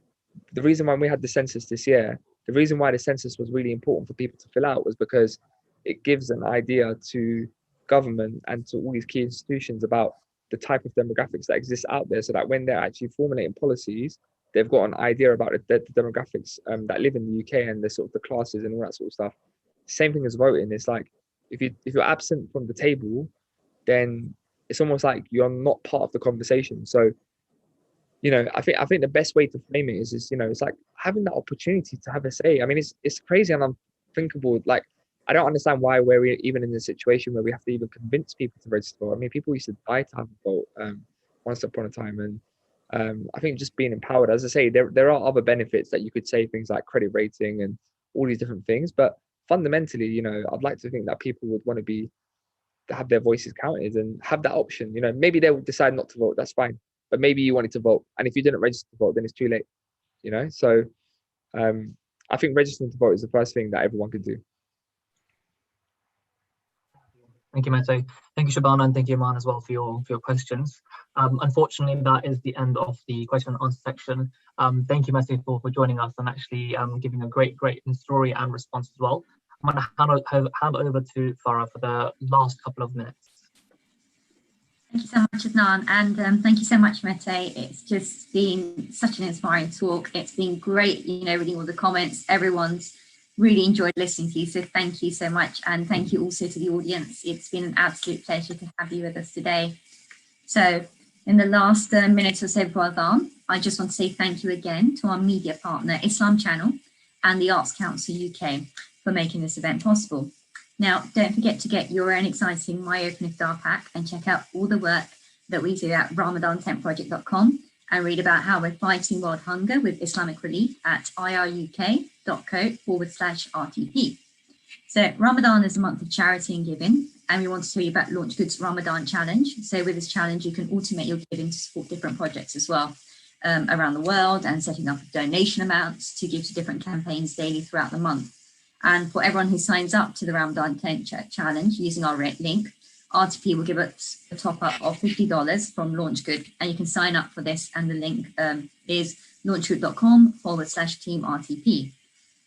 the reason why we had the census this year, the reason why the census was really important for people to fill out was because it gives an idea to government and to all these key institutions about the type of demographics that exist out there, so that when they're actually formulating policies, they've got an idea about the demographics that live in the UK and the sort of the classes and all that sort of stuff. Same thing as voting. It's like if you're absent from the table, then it's almost like you're not part of the conversation. So, you know, I think the best way to frame it is, you know, it's like having that opportunity to have a say. I mean, it's crazy and unthinkable. Like, I don't understand why we're even in a situation where we have to even convince people to register. I mean, people used to die to have a vote once upon a time. And I think just being empowered, as I say, there are other benefits that you could say, things like credit rating and all these different things. But fundamentally, you know, I'd like to think that people would want to have their voices counted and have that option. You know, maybe they will decide not to vote. That's fine. But maybe you wanted to vote. And if you didn't register to vote, then it's too late. You know, so I think registering to vote is the first thing that everyone could do. Thank you, Mete. Thank you, Shabana, and thank you, Iman, as well for your questions. Unfortunately, that is the end of the question and answer section. Thank you, Mete, for joining us and actually giving a great story and response as well. I'm going to hand over to Farah for the last couple of minutes. Thank you so much, Adnan, and thank you so much, Mete. It's just been such an inspiring talk. It's been great, you know, reading all the comments. Everyone's really enjoyed listening to you, so thank you so much, and thank you also to the audience. It's been an absolute pleasure to have you with us today. So in the last minute or so before Adhan, I just want to say thank you again to our media partner, Islam Channel, and the Arts Council UK for making this event possible. Now, don't forget to get your own exciting My Open Iftar pack and check out all the work that we do at RamadanTentProject.com and read about how we're fighting world hunger with Islamic relief at iruk.co/RTP. So Ramadan is a month of charity and giving, and we want to tell you about Launch Good's Ramadan Challenge. So with this challenge, you can automate your giving to support different projects as well around the world, and setting up donation amounts to give to different campaigns daily throughout the month. And for everyone who signs up to the Ramadan Tent Challenge using our link, RTP will give us a top up of $50 from Launch Good, and you can sign up for this. And the link is launchgood.com/team RTP.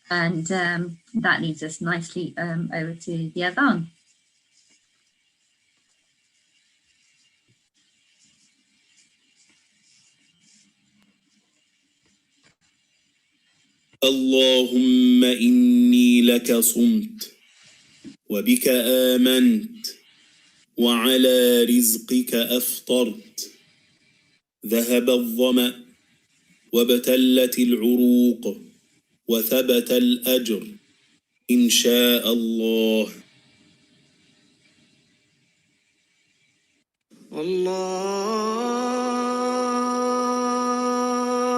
And that leads us nicely over to the Adhan. اللهم إني لك صمت وبك آمنت وعلى رزقك أفطرت ذهب الظمأ وابتلت العروق وثبت الأجر إن شاء الله.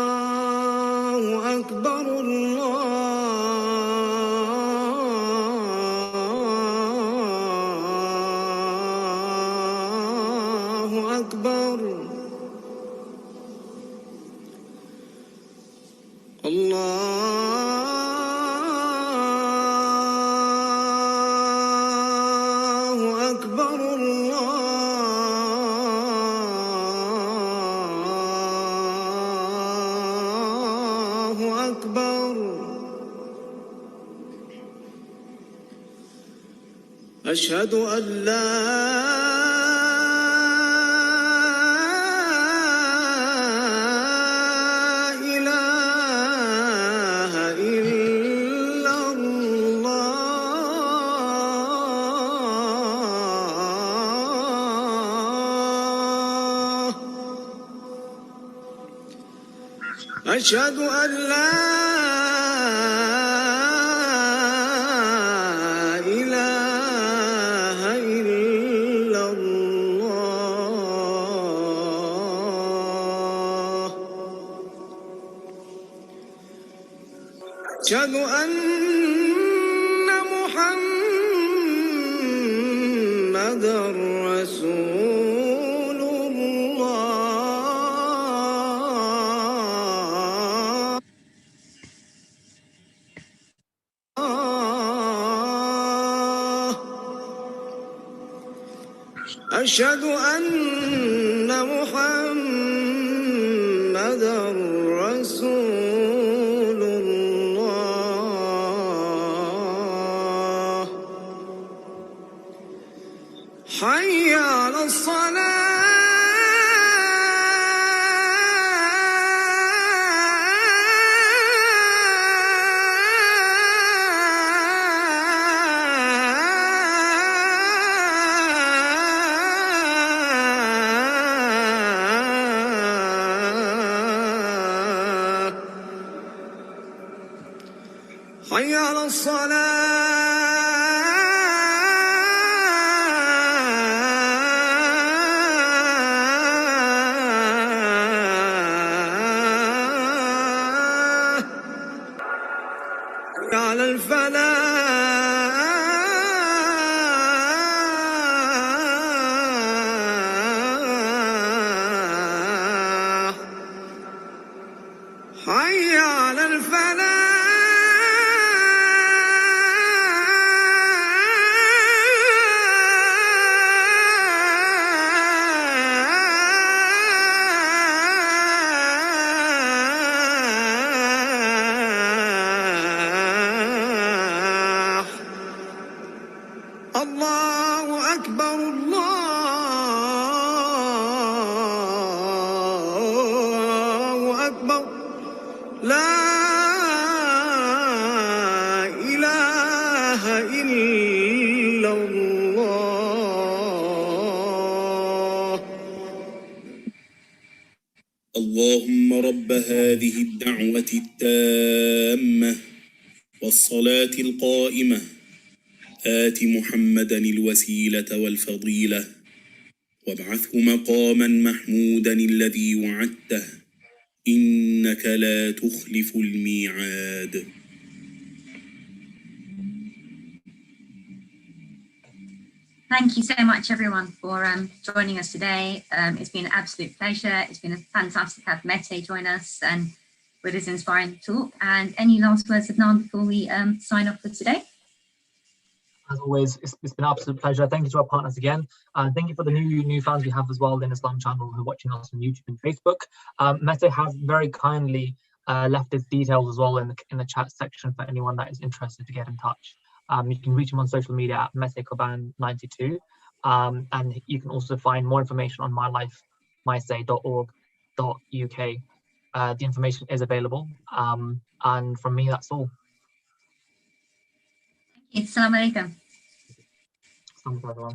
الله أكبر الله أكبر الله أكبر الله أكبر. أشهد أن لا أشهد أن لا إله إلا الله. أشهد أن محمدًا رسول الله. أشهد أن محمدًا رسول الله. حي على الصلاة. حي على الصلاة حي على الفلاح حي على الفلاح الله أكبر الله أكبر لا إله إلا الله. اللهم رب هذه الدعوة التامة والصلاة القائمة آت محمدا الوسيلة والفضيلة وابعثه مقاما محمودا الذي وعدته إنك لا تخلف الميعاد. Thank you so much, everyone, for joining us today. It's been an absolute pleasure. It's been fantastic to have Mete join us and with his inspiring talk. And any last words, Adnan, before we sign off for today? As always, it's been an absolute pleasure. Thank you to our partners again. Thank you for the new fans we have as well in Islam channel who are watching us on YouTube and Facebook. Mete has very kindly left his details as well in the chat section for anyone that is interested to get in touch. You can reach him on social media at Mete Coban 92, and you can also find more information on mylifemysay.org.uk. The information is available, and from me, that's all. Assalamu alaikum. Assalamu alaikum, everyone.